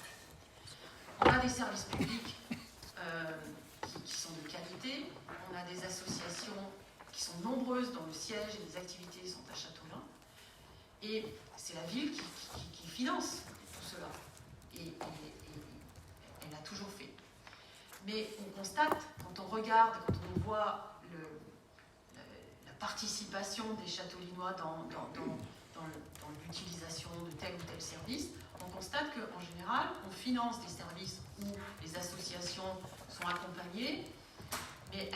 On a des services publics qui sont de qualité, on a des associations qui sont nombreuses dans le siège et les activités sont à Châteaulin. Et c'est la ville qui finance tout cela. Et elle l'a toujours fait. Mais on constate, quand on regarde, quand on voit la participation des Châteaulinois dans l'utilisation de tel ou tel service, on constate qu'en général, on finance des services où les associations sont accompagnées, mais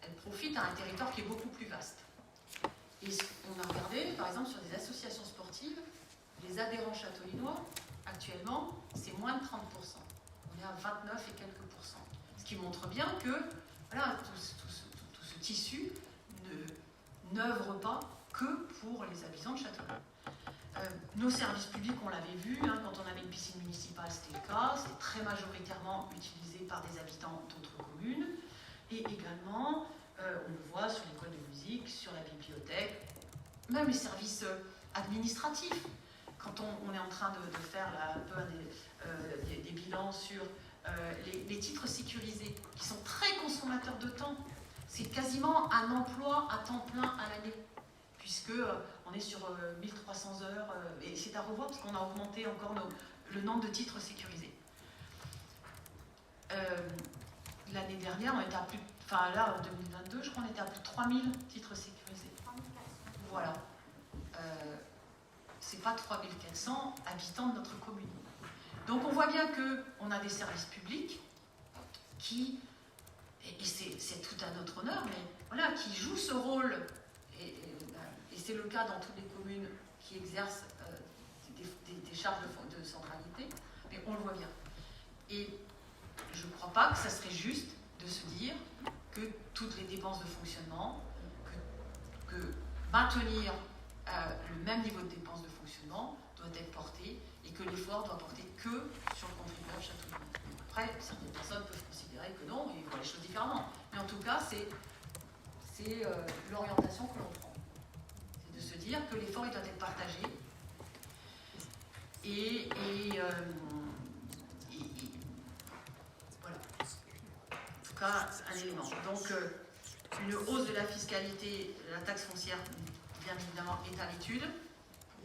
elles profitent à un territoire qui est beaucoup plus vaste. Et on a regardé, par exemple, sur des associations sportives, les adhérents châteaulinois, actuellement, c'est moins de 30%. On est à 29 et quelques pourcents. Ce qui montre bien que voilà, tout ce tissu n'œuvre pas que pour les habitants de Châteaulin. Nos services publics, on l'avait vu, quand on avait une piscine municipale, c'était le cas. C'était très majoritairement utilisé par des habitants d'autres communes. Et également, on le voit sur l'école de musique, sur la bibliothèque, même les services administratifs. Quand on est en train de faire là, un peu des bilans sur les titres sécurisés, qui sont très consommateurs de temps. C'est quasiment un emploi à temps plein à l'année, puisque on est sur 1300 heures, et c'est à revoir parce qu'on a augmenté encore le nombre de titres sécurisés. L'année dernière, on était à plus de, enfin là, en 2022, je crois qu'on était à plus de 3000 titres sécurisés. Voilà. C'est pas 3400 habitants de notre commune. Donc on voit bien qu'on a des services publics qui, et c'est tout à notre honneur, mais voilà, qui jouent ce rôle, et c'est le cas dans toutes les communes qui exercent des charges de centralité, mais on le voit bien. Et je ne crois pas que ça serait juste de se dire que toutes les dépenses de fonctionnement, que maintenir le même niveau de dépenses de fonctionnement doit être porté et que l'effort doit porter que sur le contribuable châteaulinois. Après, certaines personnes peuvent considérer que non, ils voient les choses différemment. Mais en tout cas, c'est l'orientation que l'on prend. C'est de se dire que l'effort doit être partagé et voilà. En tout cas, un élément. Donc, une hausse de la fiscalité, la taxe foncière, bien évidemment, est à l'étude,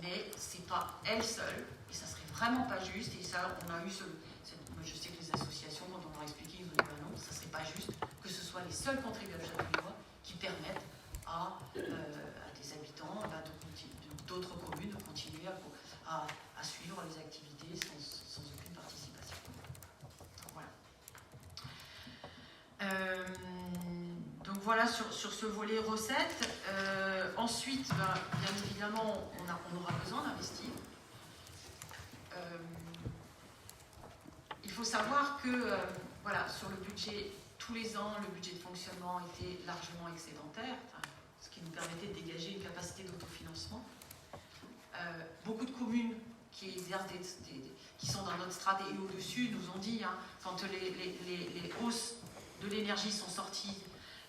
mais c'est pas elle seule, et ça serait vraiment pas juste. Et ça, on a eu je sais que les associations, quand on leur a expliqué, ils ont dit ben non, ça serait pas juste que ce soit les seuls contribuables châteaulinois qui permettent à des habitants d'autres communes de continuer à suivre les activités sans aucune participation. Voilà. Donc voilà sur ce volet recettes. Ensuite, bien évidemment, on aura besoin d'investir. Il faut savoir que voilà, sur le budget, tous les ans, le budget de fonctionnement était largement excédentaire, ce qui nous permettait de dégager une capacité d'autofinancement. Beaucoup de communes qui exercent qui sont dans notre strate et au-dessus nous ont dit, quand les hausses de l'énergie sont sorties,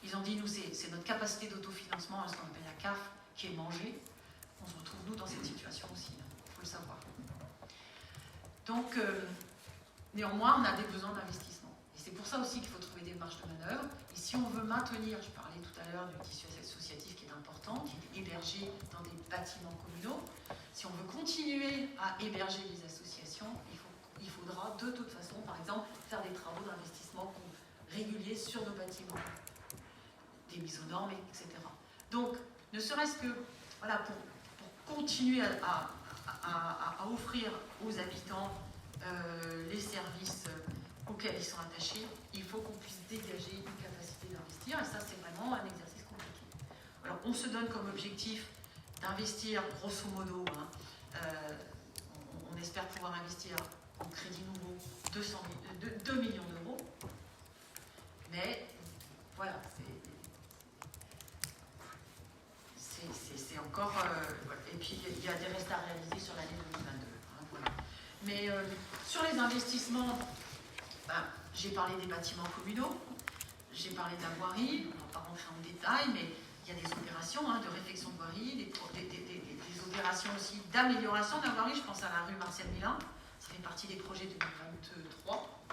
ils ont dit, nous, c'est notre capacité d'autofinancement, ce qu'on appelle la CAF, qui est mangée. On se retrouve, nous, dans cette situation aussi, il faut le savoir. Donc, néanmoins, on a des besoins d'investissement. Et c'est pour ça aussi qu'il faut trouver des marges de manœuvre. Et si on veut maintenir, je parlais tout à l'heure du tissu associatif qui est important, qui est hébergé dans des bâtiments communaux, si on veut continuer à héberger les associations, il faudra de toute façon, par exemple, faire des travaux d'investissement réguliers sur nos bâtiments, des mises aux normes, etc. Donc, ne serait-ce que voilà, pour continuer à offrir aux habitants les services auxquels ils sont attachés, il faut qu'on puisse dégager une capacité d'investir, et ça, c'est vraiment un exercice compliqué. Alors, on se donne comme objectif d'investir, grosso modo, on espère pouvoir investir au crédit nouveau 2 millions d'euros. Mais voilà, c'est encore... voilà. Et puis il y a des restes à réaliser sur l'année 2022. Hein, voilà. Mais sur les investissements, j'ai parlé des bâtiments communaux, j'ai parlé de la voirie, on ne va pas rentrer en détail, mais il y a des opérations de réfection de voirie, des opérations aussi d'amélioration de la voirie. Je pense à la rue Marcel Mélin, ça fait partie des projets 2023.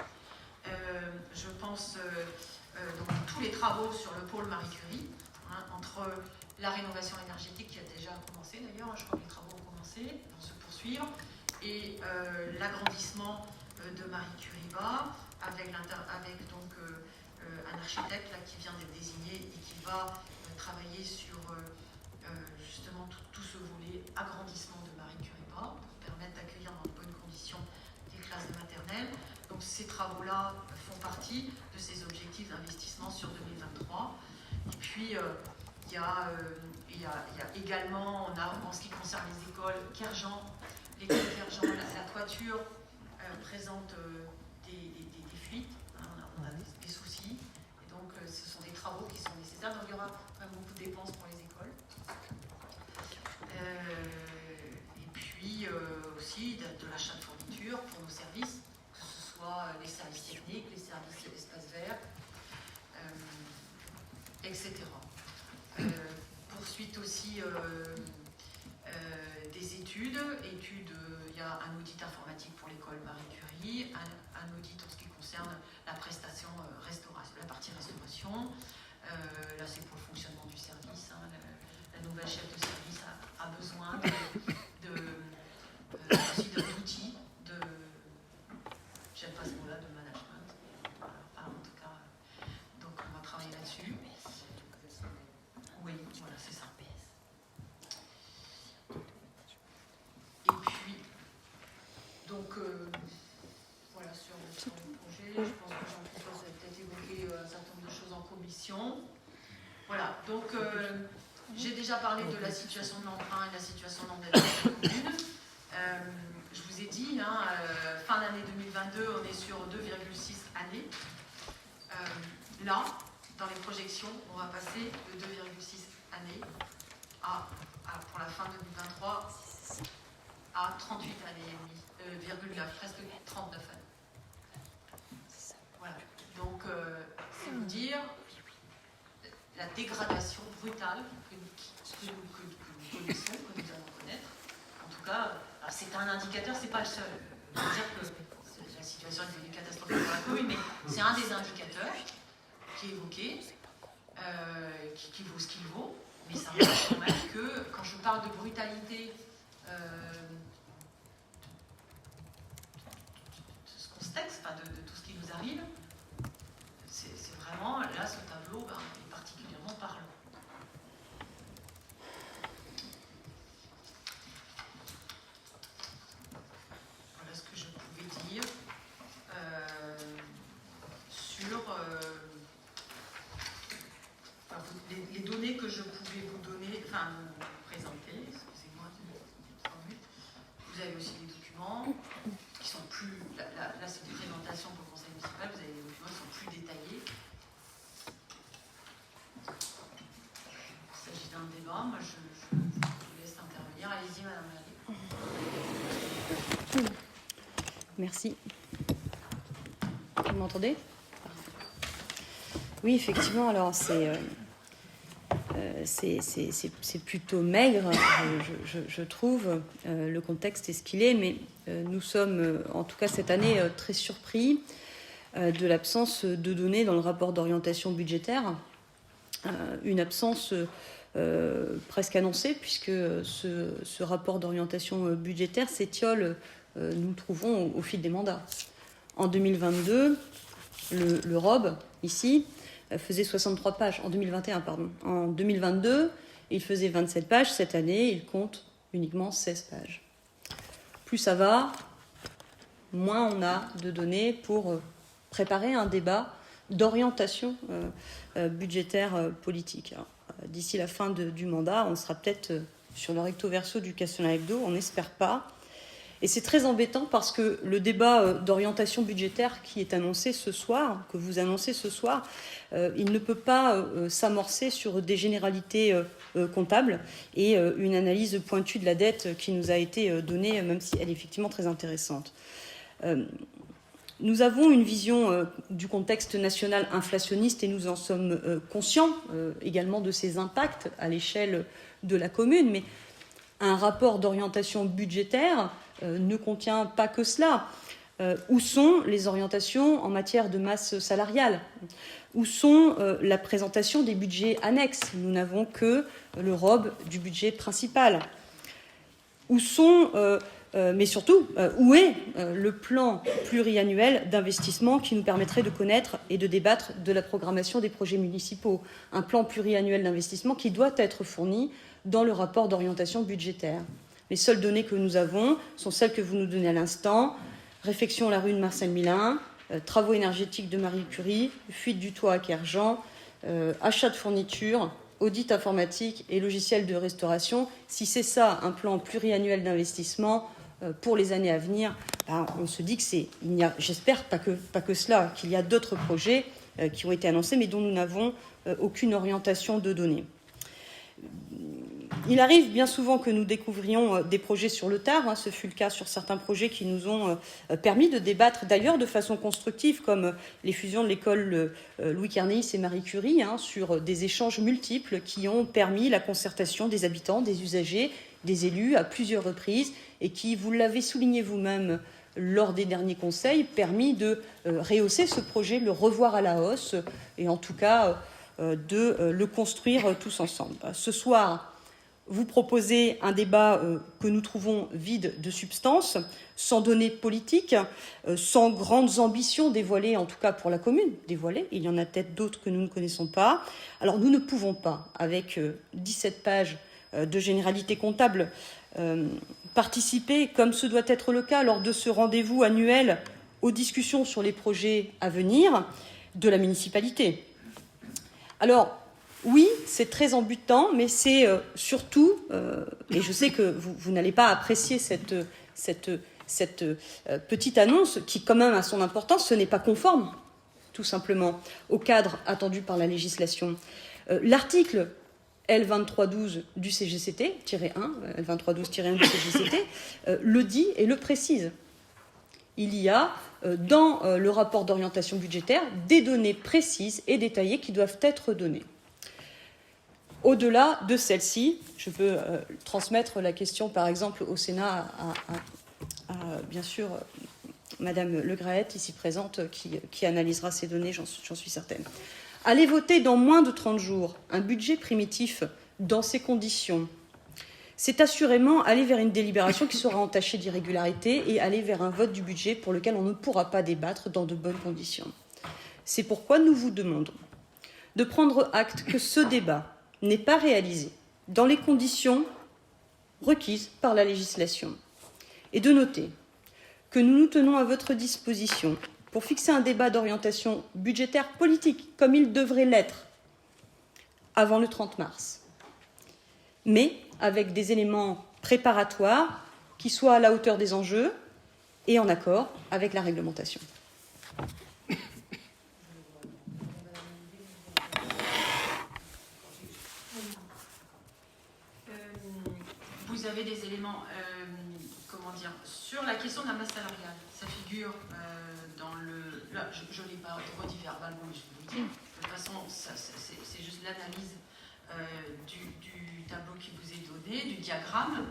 Je pense donc à tous les travaux sur le pôle Marie Curie, entre la rénovation énergétique qui a déjà commencé d'ailleurs, je crois que les travaux ont commencé, vont se poursuivre, et l'agrandissement de Marie Curie bas, avec donc un architecte là, qui vient d'être désigné et qui va travailler sur justement tout ce volet agrandissement de Marie Curie bas pour permettre d'accueillir dans de bonnes conditions des classes de maternelle. Donc ces travaux-là font partie de ces objectifs d'investissement sur 2023. Et puis il y a également, en ce qui concerne les écoles, l'école Kerjan, la toiture présente des fuites, on a des soucis, et donc ce sont des travaux qui sont nécessaires, donc il y aura quand même beaucoup de dépenses pour les écoles. Et puis aussi de l'achat de fournitures pour nos services, que ce soit les services techniques, les services de l'espace vert, etc. Poursuite aussi des études, il y a un audit informatique pour l'école Marie Curie, un audit en ce qui concerne la prestation restauration, la partie restauration. Là c'est pour le fonctionnement du service. La nouvelle chef de service a besoin aussi d'outils, j'aime pas ce mot-là, de management. Enfin, en tout cas, donc on va travailler là-dessus. Oui, voilà, c'est ça. Et puis, donc, voilà, sur le projet, je pense que Jean-François a peut-être évoqué un certain nombre de choses en commission. Voilà, donc, j'ai déjà parlé de la situation de l'emprunt et de la situation d'endettement commune. Je vous ai dit, fin d'année 2022, on est sur 2,6 années. Là, dans les projections, on va passer de 2,6 années pour la fin 2023 à 38 années et demie, presque 39 années. Voilà. Donc, c'est vous dire la dégradation brutale que nous connaissons, que nous allons connaître. En tout cas, c'est un indicateur, c'est pas le seul. Je veux dire que la situation est devenue catastrophique pour la commune, mais c'est un des indicateurs qui est évoqué, qui vaut ce qu'il vaut, mais ça montre quand même que quand je parle de brutalité de ce contexte, de tout ce qui nous arrive, c'est vraiment, là, ce tableau est particulièrement parlant. Voilà ce que je pouvais dire sur les données que je pouvais vous donner, vous présenter, excusez-moi, vous avez aussi des documents qui sont plus, là c'est une présentation pour le conseil municipal, vous avez des documents qui sont plus détaillés. Il s'agit d'un débat, moi je vous laisse intervenir, allez-y madame Lallet. Merci. Vous m'entendez ? Oui, effectivement, alors c'est plutôt maigre, je trouve. Le contexte est ce qu'il est, mais nous sommes, en tout cas cette année, très surpris de l'absence de données dans le rapport d'orientation budgétaire. Une absence presque annoncée, puisque ce rapport d'orientation budgétaire s'étiole, nous le trouvons, au fil des mandats. En 2022, le ROB, ici, faisait 63 pages, en 2021, pardon. En 2022, il faisait 27 pages. Cette année, il compte uniquement 16 pages. Plus ça va, moins on a de données pour préparer un débat d'orientation budgétaire politique. Alors, d'ici la fin du mandat, on sera peut-être sur le recto verso du questionnaire hebdo, on n'espère pas. Et c'est très embêtant parce que le débat d'orientation budgétaire qui est annoncé ce soir, que vous annoncez ce soir, il ne peut pas s'amorcer sur des généralités comptables et une analyse pointue de la dette qui nous a été donnée, même si elle est effectivement très intéressante. Nous avons une vision du contexte national inflationniste et nous en sommes conscients également de ses impacts à l'échelle de la commune, mais un rapport d'orientation budgétaire ne contient pas que cela. Où sont les orientations en matière de masse salariale? Où sont la présentation des budgets annexes? Nous n'avons que le robe du budget principal. Où sont, mais surtout, où est le plan pluriannuel d'investissement qui nous permettrait de connaître et de débattre de la programmation des projets municipaux? Un plan pluriannuel d'investissement qui doit être fourni dans le rapport d'orientation budgétaire. Les seules données que nous avons sont celles que vous nous donnez à l'instant. Réfection à la rue de Marcel Milin, travaux énergétiques de Marie Curie, fuite du toit à Kerjan, achat de fournitures, audit informatique et logiciel de restauration. Si c'est ça un plan pluriannuel d'investissement pour les années à venir, on se dit que j'espère pas que cela, qu'il y a d'autres projets qui ont été annoncés mais dont nous n'avons aucune orientation de données. Il arrive bien souvent que nous découvrions des projets sur le tard. Ce fut le cas sur certains projets qui nous ont permis de débattre d'ailleurs de façon constructive, comme les fusions de l'école Louis Kernéis et Marie Curie, sur des échanges multiples qui ont permis la concertation des habitants, des usagers, des élus à plusieurs reprises et qui, vous l'avez souligné vous-même lors des derniers conseils, permis de rehausser ce projet, le revoir à la hausse et en tout cas de le construire tous ensemble. Ce soir, vous proposez un débat que nous trouvons vide de substance, sans données politiques, sans grandes ambitions dévoilées, en tout cas pour la commune, dévoilées. Il y en a peut-être d'autres que nous ne connaissons pas. Alors nous ne pouvons pas, avec 17 pages de généralité comptable, participer, comme ce doit être le cas lors de ce rendez-vous annuel, aux discussions sur les projets à venir de la municipalité. Alors, oui, c'est très embutant, mais c'est surtout, et je sais que vous n'allez pas apprécier cette petite annonce qui, quand même, a son importance, ce n'est pas conforme, tout simplement, au cadre attendu par la législation. L'article L2312 du CGCT-1, L2312-1 du CGCT, le dit et le précise. Il y a dans le rapport d'orientation budgétaire des données précises et détaillées qui doivent être données. Au-delà de celle-ci, je peux transmettre la question, par exemple, au Sénat à bien sûr, Madame Le Graët, ici présente, qui analysera ces données, j'en suis certaine. Aller voter dans moins de 30 jours un budget primitif dans ces conditions, c'est assurément aller vers une délibération qui sera entachée d'irrégularité et aller vers un vote du budget pour lequel on ne pourra pas débattre dans de bonnes conditions. C'est pourquoi nous vous demandons de prendre acte que ce débat n'est pas réalisé dans les conditions requises par la législation et de noter que nous nous tenons à votre disposition pour fixer un débat d'orientation budgétaire politique, comme il devrait l'être, avant le 30 mars, mais avec des éléments préparatoires qui soient à la hauteur des enjeux et en accord avec la réglementation. Vous avez des éléments, sur la question de la masse salariale. Ça figure dans le... Là, je ne l'ai pas redit verbalement, mais je vais vous le dire. De toute façon, c'est juste l'analyse du tableau qui vous est donné, du diagramme.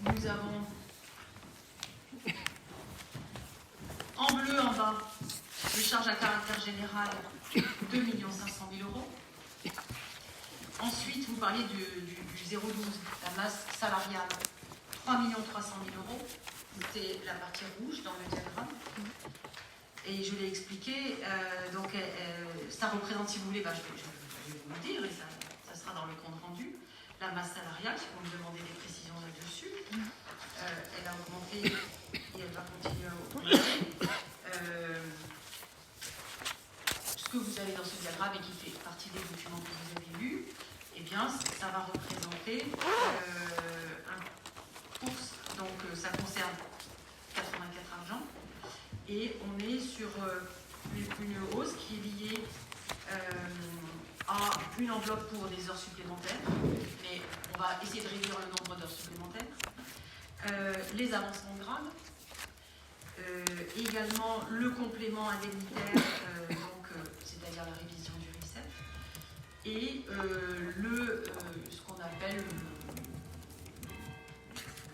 Nous avons en bleu en bas les charges à caractère général, 2 500 000 euros. Ensuite, vous parliez du 0,12, la masse salariale, 3 300 000 euros. C'était la partie rouge dans le diagramme. Et je l'ai expliqué. Donc, ça représente, si vous voulez, je vais vous le dire, et ça sera dans le compte rendu, la masse salariale, si vous me demandez des précisions là-dessus. Elle a augmenté et elle va continuer à augmenter. Ce que vous avez dans ce diagramme et qui fait partie des documents que vous avez lus, eh bien, ça va représenter donc ça et on est sur une hausse qui est liée à une enveloppe pour des heures supplémentaires, mais on va essayer de réduire le nombre d'heures supplémentaires, les avancements de grade, également le complément indemnitaire, c'est-à-dire la révision du RICEP, et ce qu'on appelle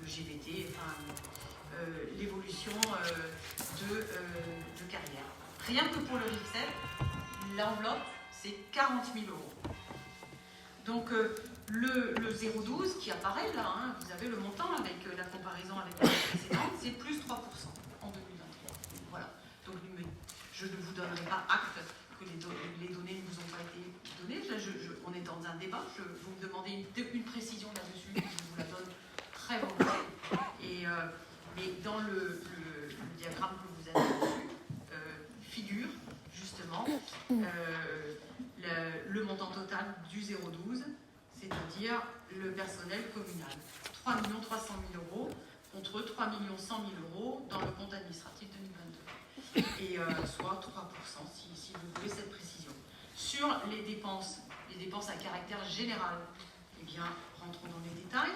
le GVT, enfin, l'évolution de carrière. Rien que pour le RICEP, l'enveloppe, c'est 40 000 €. Donc, le 0,12 qui apparaît là, hein, vous avez le montant avec la comparaison avec l'année précédente, c'est plus 3% en 2023. Voilà. Donc, je ne vous donnerai pas acte que les données ne vous ont pas été données. Là, on est dans un débat. Vous me demandez une précision là-dessus, je vous la donne très volontiers. Mais dans le diagramme que vous avez reçu, figure justement le montant total du 0,12, c'est-à-dire le personnel communal. 3 300 000 € contre 3 100 000 € dans le compte administratif 2022. Et soit 3%, si vous voulez cette précision. Sur les dépenses à caractère général, eh bien, rentrons dans les détails.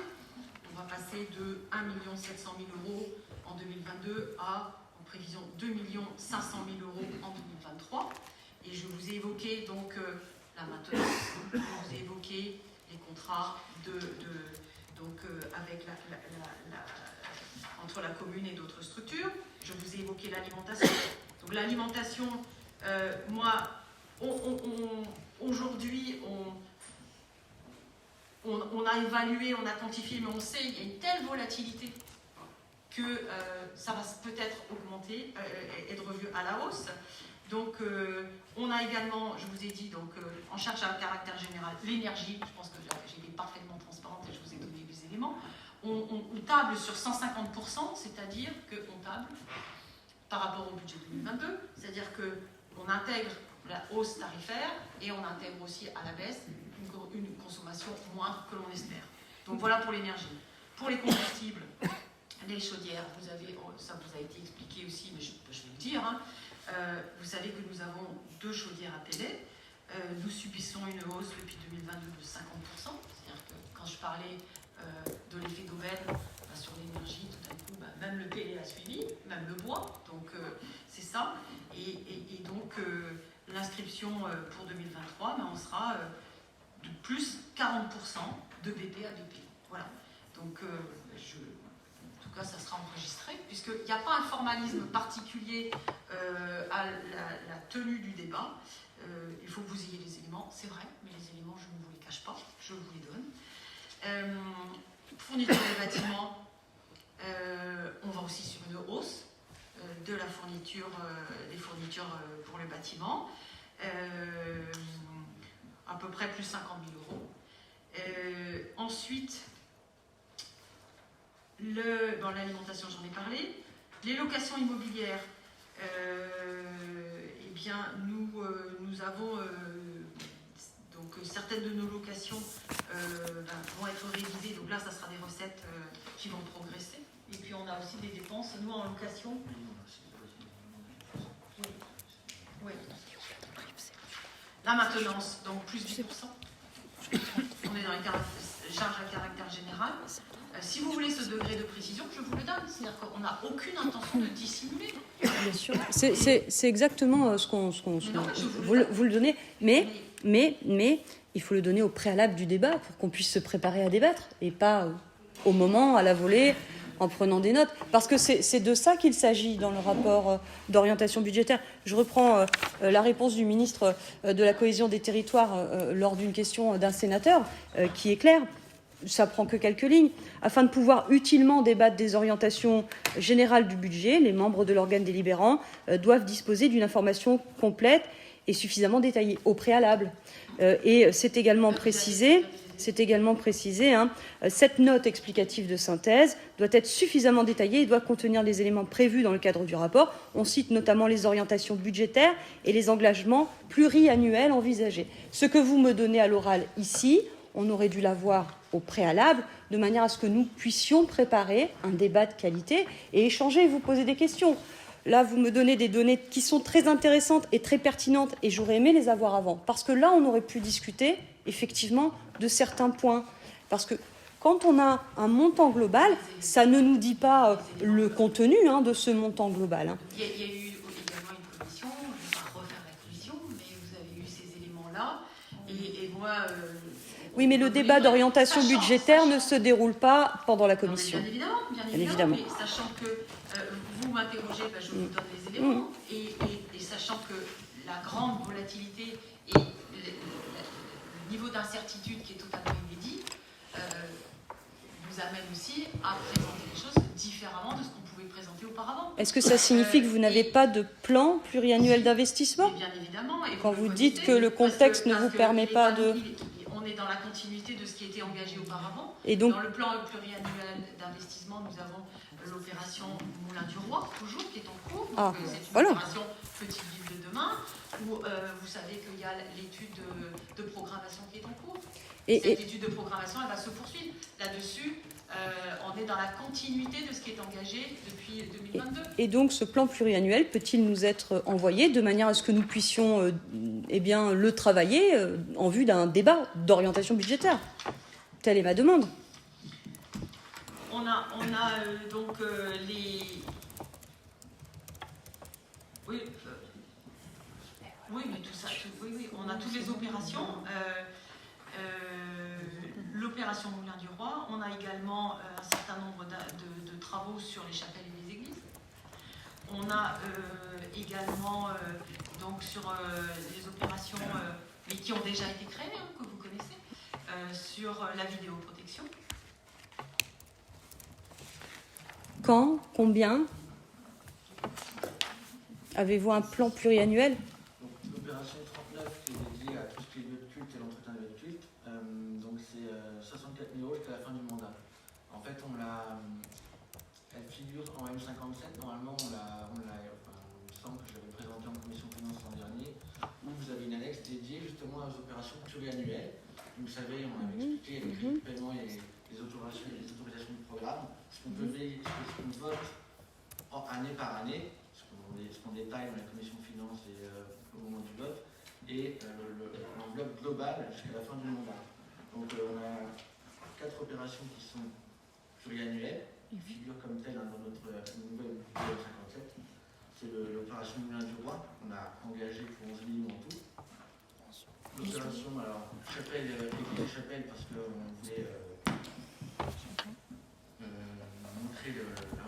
On va passer de 1 700 000 € en 2022 en prévision 2 500 000 € en 2023. Et je vous ai évoqué donc la maintenance, je vous ai évoqué les contrats avec entre la commune et d'autres structures. Je vous ai évoqué l'alimentation. Donc l'alimentation, aujourd'hui, on a évalué, on a quantifié, mais on sait qu'il y a une telle volatilité que ça va peut-être augmenter, être revu à la hausse. Donc, on a également, je vous ai dit, en charge à caractère général, l'énergie. Je pense que j'ai été parfaitement transparente et je vous ai donné les éléments. On table sur 150%, c'est-à-dire qu'on table par rapport au budget 2022, c'est-à-dire qu'on intègre la hausse tarifaire et on intègre aussi à la baisse une consommation moindre que l'on espère. Donc voilà pour l'énergie. Pour les combustibles, les chaudières, ça vous a été expliqué aussi, mais je vais le dire, hein. Vous savez que nous avons 2 chaudières à pellet. Nous subissons une hausse depuis 2022 de 50%. C'est-à-dire que quand je parlais de l'effet d'aubaine sur l'énergie, tout d'un coup, même le pellet a suivi, même le bois. Donc c'est ça. Et donc l'inscription pour 2023, on sera de plus 40% de BP à BP. Voilà. Donc en tout cas, ça sera enregistré, puisqu'il n'y a pas un formalisme particulier à la tenue du débat. Il faut que vous ayez les éléments, c'est vrai, mais les éléments, je ne vous les cache pas, je vous les donne. Fourniture des bâtiments, on va aussi sur une hausse de la fourniture, des fournitures pour le bâtiment, à peu près plus 50 000 €. Ensuite, dans l'alimentation, j'en ai parlé. Les locations immobilières, eh bien, nous avons donc certaines de nos locations vont être révisées. Donc là, ça sera des recettes qui vont progresser. Et puis, on a aussi des dépenses, nous, en location. Oui. La maintenance, donc plus 10%. On est dans les charges à caractère général. Si vous voulez ce degré de précision, je vous le donne. C'est-à-dire qu'on n'a aucune intention de dissimuler. Bien sûr. C'est exactement ce qu'on vous le donnez. Mais il faut le donner au préalable du débat pour qu'on puisse se préparer à débattre et pas au moment, à la volée, en prenant des notes. Parce que c'est de ça qu'il s'agit dans le rapport d'orientation budgétaire. Je reprends la réponse du ministre de la Cohésion des Territoires lors d'une question d'un sénateur qui est claire. Ça prend que quelques lignes. Afin de pouvoir utilement débattre des orientations générales du budget, les membres de l'organe délibérant doivent disposer d'une information complète et suffisamment détaillée au préalable. Et c'est également précisé, cette note explicative de synthèse doit être suffisamment détaillée et doit contenir les éléments prévus dans le cadre du rapport. On cite notamment les orientations budgétaires et les engagements pluriannuels envisagés. Ce que vous me donnez à l'oral ici, on aurait dû l'avoir au préalable, de manière à ce que nous puissions préparer un débat de qualité et échanger et vous poser des questions. là, vous me donnez des données qui sont très intéressantes et très pertinentes, et j'aurais aimé les avoir avant. Parce que là, on aurait pu discuter, effectivement, de certains points. Parce que quand on a un montant global, ça ne nous dit pas le contenu de ce montant global. Il y a eu également une commission, je ne vais pas refaire la commission, mais vous avez eu ces éléments-là. Et moi. Oui, mais le débat d'orientation budgétaire ne se déroule pas pendant la commission. Bien évidemment. Mais sachant que vous m'interrogez, je vous donne les éléments. Et sachant que la grande volatilité et le niveau d'incertitude qui est totalement inédit vous amène aussi à présenter les choses différemment de ce qu'on pouvait présenter auparavant. Est-ce que ça signifie que vous n'avez pas de plan pluriannuel d'investissement ? Bien évidemment. Et quand vous dites que le contexte ne vous permet pas de... On est dans la continuité de ce qui était engagé auparavant. Et donc, dans le plan pluriannuel d'investissement, nous avons l'opération Moulin du Roi, toujours, qui est en cours. Donc, c'est une opération Petite Ville de demain, où vous savez qu'il y a l'étude de programmation qui est en cours. Cette étude de programmation, elle va se poursuivre. Là-dessus, on est dans la continuité de ce qui est engagé depuis 2022. Et donc, ce plan pluriannuel peut-il nous être envoyé de manière à ce que nous puissions le travailler en vue d'un débat d'orientation budgétaire ? Telle est ma demande. On a donc les... Oui, mais tout ça, oui, on a toutes les opérations. L'opération Moulin du Roi, on a également un certain nombre de travaux sur les chapelles et les églises. On a également donc sur les opérations mais qui ont déjà été créées, que vous connaissez, sur la vidéoprotection. Quand ? Combien ? Avez-vous un plan pluriannuel ? L'opération 39 qui est dédiée à tout ce qui est lieu de culte et l'entretien des lieux de culte, donc c'est 64 000 € jusqu'à la fin du mandat. En fait, elle figure en M57, normalement il me semble que je l'avais présenté en commission finance l'an dernier, où vous avez une annexe dédiée justement aux opérations pluriannuelles. Vous savez, on avait expliqué les crédits de paiement et les autorisations du programme, ce qu'on vote année par année, ce qu'on détaille dans la commission finance et au moment du vote, et l'enveloppe globale jusqu'à la fin du mandat. Donc on a 4 opérations qui sont pluriannuelles, qui figurent comme telles dans notre nouvelle 57. C'est l'opération Moulin du Roi, qu'on a engagé pour 11 millions en tout. L'opération, alors, chapelle, église et chapelle, parce qu'on voulait montrer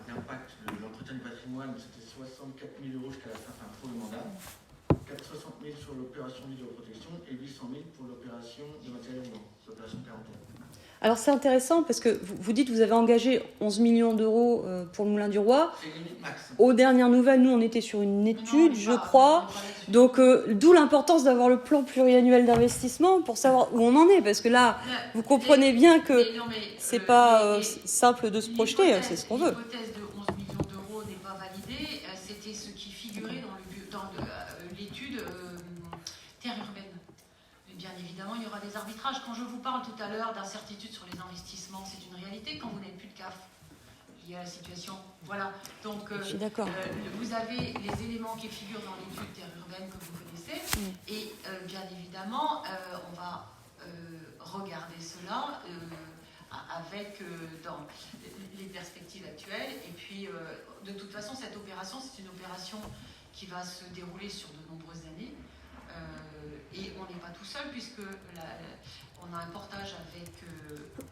l'impact de l'entretien du patrimoine, c'était 64 000 € jusqu'à la fin, pour le mandat. 460 000 sur l'opération vidéoprotection et 800 000 pour l'opération de matériel mouvant, l'opération 41. Alors c'est intéressant parce que vous dites que vous avez engagé 11 millions d'euros pour le Moulin du Roi. C'est limite max. Aux dernières nouvelles, nous on était sur une étude, je crois. Donc d'où l'importance d'avoir le plan pluriannuel d'investissement pour savoir où on en est. Parce que là, vous comprenez bien que c'est pas simple de se projeter, c'est ce qu'on veut. L'hypothèse de 11 millions d'euros n'est pas validée. C'était ce qui figurait dans l'étude terre urbaine. Bien évidemment, il y aura des arbitrages. Quand je vous parle tout à l'heure d'incertitude sur les investissements, c'est une réalité. Quand vous n'avez plus de CAF, il y a la situation. Voilà. Donc, je suis d'accord. Vous avez les éléments qui figurent dans l'étude terre urbaine que vous connaissez. Et bien évidemment, on va regarder cela avec dans les perspectives actuelles. Et puis, de toute façon, cette opération, c'est une opération qui va se dérouler sur de nombreuses années. Et on n'est pas tout seul puisque on a un portage avec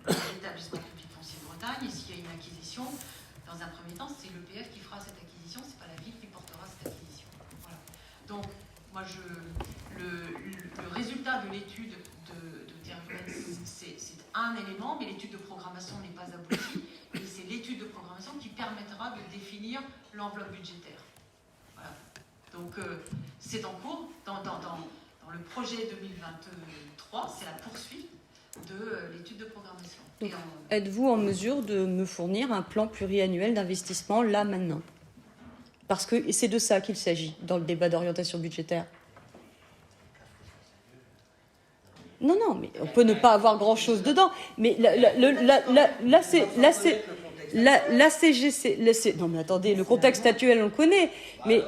l'établissement public foncier de Bretagne et s'il y a une acquisition, dans un premier temps, c'est l'EPF qui fera cette acquisition, c'est pas la ville qui portera cette acquisition. Voilà. Donc, moi, le résultat de l'étude de terre urbaine, c'est un élément, mais l'étude de programmation n'est pas aboutie et c'est l'étude de programmation qui permettra de définir l'enveloppe budgétaire. Voilà. Donc, c'est en cours dans le projet 2023, c'est la poursuite de l'étude de programmation. Donc, êtes-vous en mesure de me fournir un plan pluriannuel d'investissement là, maintenant ? Parce que c'est de ça qu'il s'agit dans le débat d'orientation budgétaire. Non, mais on peut ne pas avoir grand-chose dedans. Mais là, c'est... la CGC... Non mais attendez, le contexte actuel, on le connaît. Mais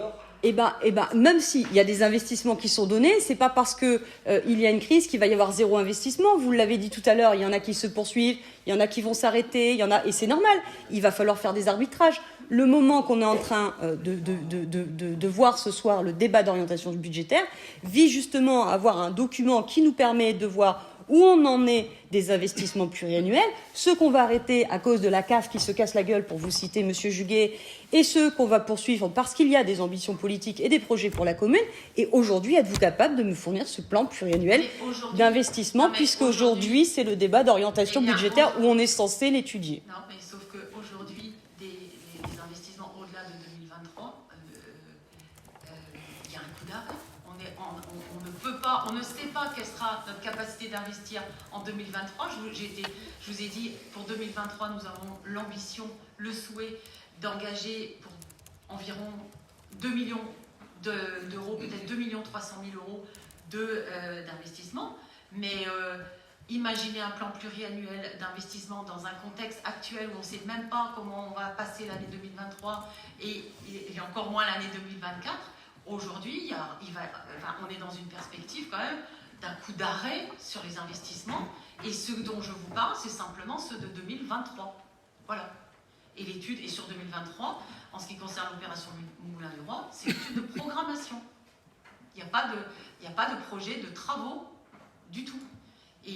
même s'il y a des investissements qui sont donnés, c'est pas parce que il y a une crise qu'il va y avoir zéro investissement. Vous l'avez dit tout à l'heure, il y en a qui se poursuivent, il y en a qui vont s'arrêter, et c'est normal. Il va falloir faire des arbitrages. Le moment qu'on est en train de voir ce soir, le débat d'orientation budgétaire, vise justement à avoir un document qui nous permet de voir où on en est des investissements pluriannuels, ceux qu'on va arrêter à cause de la CAF qui se casse la gueule, pour vous citer M. Juguet, et ceux qu'on va poursuivre parce qu'il y a des ambitions politiques et des projets pour la commune. Et aujourd'hui, êtes-vous capable de me fournir ce plan pluriannuel d'investissement, puisque aujourd'hui, c'est le débat d'orientation budgétaire où on est censé l'étudier. Non, mais sauf qu'aujourd'hui, les investissements au-delà de 2023, il y a un coup d'arrêt. On ne peut pas, on ne sait pas quelle sera notre capacité d'investir en 2023. Je vous ai dit, pour 2023, nous avons l'ambition, le souhait d'engager pour environ 2 millions d'euros, peut-être 2 300 000 euros d'investissement. Mais imaginez un plan pluriannuel d'investissement dans un contexte actuel où on ne sait même pas comment on va passer l'année 2023 et encore moins l'année 2024. Aujourd'hui, on est dans une perspective quand même d'un coup d'arrêt sur les investissements. Et ce dont je vous parle, c'est simplement ceux de 2023. Voilà. Et l'étude est sur 2023. En ce qui concerne l'opération Moulin du Roi, c'est l'étude de programmation. Il n'y a pas de projet de travaux du tout. Et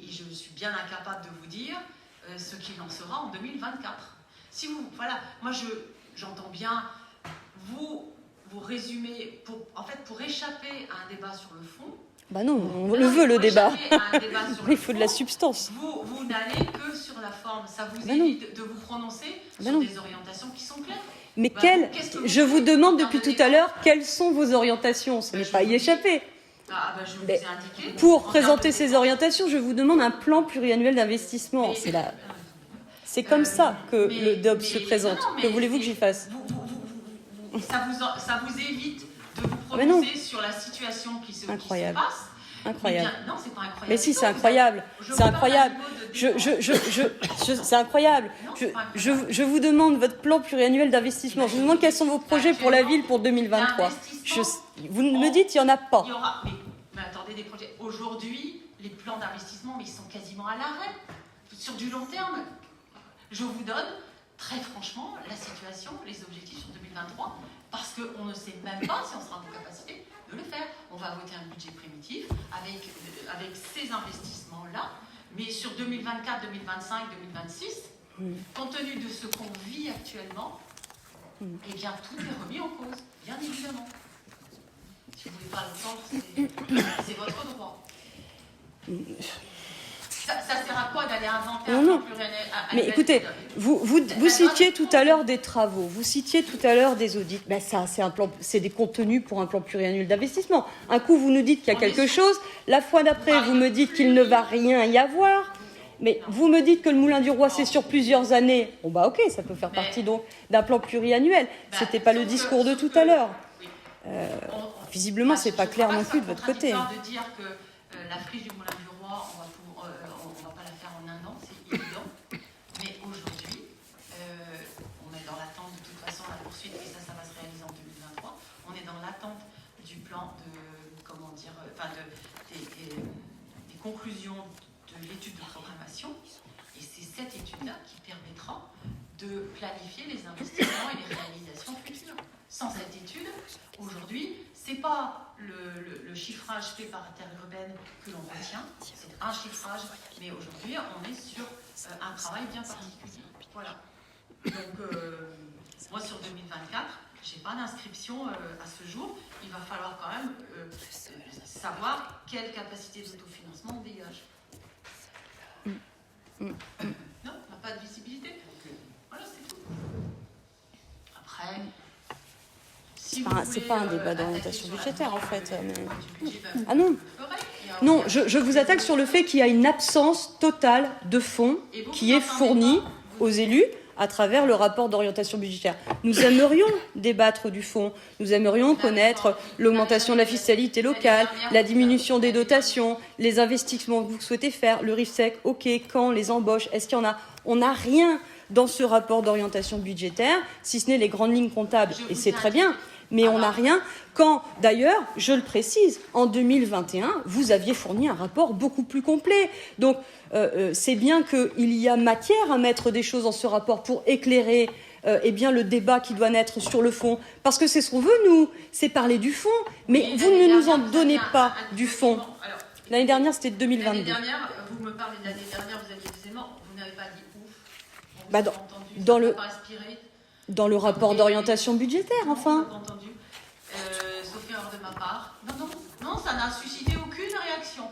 je suis bien incapable de vous dire ce qu'il en sera en 2024. Voilà, moi j'entends bien vous résumer, pour échapper à un débat sur le fond. Bah non, on le veut, le débat. Il faut de la substance. Vous n'allez que sur la forme. Ça vous évite de vous prononcer sur des orientations qui sont claires. Mais je vous demande depuis tout à l'heure, quelles sont vos orientations? Ce n'est pas y échapper. Je vous ai indiqué. Pour présenter ces orientations, je vous demande un plan pluriannuel d'investissement. C'est comme ça que le DOB se présente. Que voulez-vous que j'y fasse? Ça vous évite de vous prononcer sur la situation qui se passe. Incroyable. Non, c'est pas incroyable. Mais si, c'est incroyable. C'est incroyable. C'est incroyable. Je vous demande votre plan pluriannuel d'investissement. Je vous demande quels sont vos projets pour la ville pour 2023. Vous me dites qu'il n'y en a pas. Mais attendez, des projets. Aujourd'hui, les plans d'investissement, mais ils sont quasiment à l'arrêt. Sur du long terme, je vous donne très franchement la situation, les objectifs sur 2023, parce qu'on ne sait même pas si on sera en capacité de le faire. On va voter un budget primitif avec ces investissements-là, mais sur 2024, 2025, 2026, compte tenu de ce qu'on vit actuellement, eh bien tout est remis en cause, bien évidemment. Si vous ne voulez pas l'entendre, c'est votre droit. Ça sert à quoi d'aller inventer un plan pluriannuel? Mais écoutez, vous citiez tout à l'heure des travaux, vous citiez tout à l'heure des audits. Ben ça, c'est des contenus pour un plan pluriannuel d'investissement. Un coup, vous nous dites qu'il y a quelque chose, la fois d'après, vous me dites qu'il ne va rien y avoir. Mais vous me dites que le Moulin du Roi, c'est sur plusieurs années. Bon, bah ok, ça peut faire partie donc d'un plan pluriannuel. C'était pas le discours de tout à l'heure. Visiblement, c'est pas clair non plus de votre côté. De dire que la friche du Moulin du Roi, on va pas la faire en un an, c'est évident. Mais aujourd'hui, on est dans l'attente de toute façon la poursuite, et ça va se réaliser en 2023. On est dans l'attente du plan des conclusions de l'étude de programmation. Et c'est cette étude-là qui permettra de planifier les investissements et les réalisations futures. Sans cette étude, aujourd'hui, c'est pas le chiffrage fait par Interurbaine que l'on retient, c'est un chiffrage, mais aujourd'hui, on est sur un travail bien particulier. Voilà. Donc, moi, sur 2024, j'ai pas d'inscription à ce jour. Il va falloir quand même savoir quelle capacité d'autofinancement on dégage. Non, on n'a pas de visibilité. Voilà, c'est tout. Après... C'est pas un débat d'orientation budgétaire en fait. Mais... Ah non. Non, je vous attaque sur le fait qu'il y a une absence totale de fonds qui est fournie aux élus à travers le rapport d'orientation budgétaire. Nous aimerions débattre du fond, nous aimerions connaître l'augmentation de la fiscalité locale, la diminution des dotations, les investissements que vous souhaitez faire, le RIFSEC, ok, quand, les embauches, est-ce qu'il y en a? On n'a rien. dans ce rapport d'orientation budgétaire, si ce n'est les grandes lignes comptables, et c'est très bien, mais on n'a rien. Quand, d'ailleurs, je le précise, en 2021, vous aviez fourni un rapport beaucoup plus complet. Donc, c'est bien qu'il y a matière à mettre des choses dans ce rapport pour éclairer le débat qui doit naître sur le fond. Parce que c'est ce qu'on veut, nous, c'est parler du fond. Mais vous ne nous en donnez pas du fond. L'année dernière, c'était 2022. L'année dernière, vous me parlez de l'année dernière, vous aviez des éléments, vous n'avez pas dit ouf. Bah, dans le rapport d'orientation budgétaire, enfin. Entendu. Sauf erreur de ma part. Non, ça n'a suscité aucune réaction.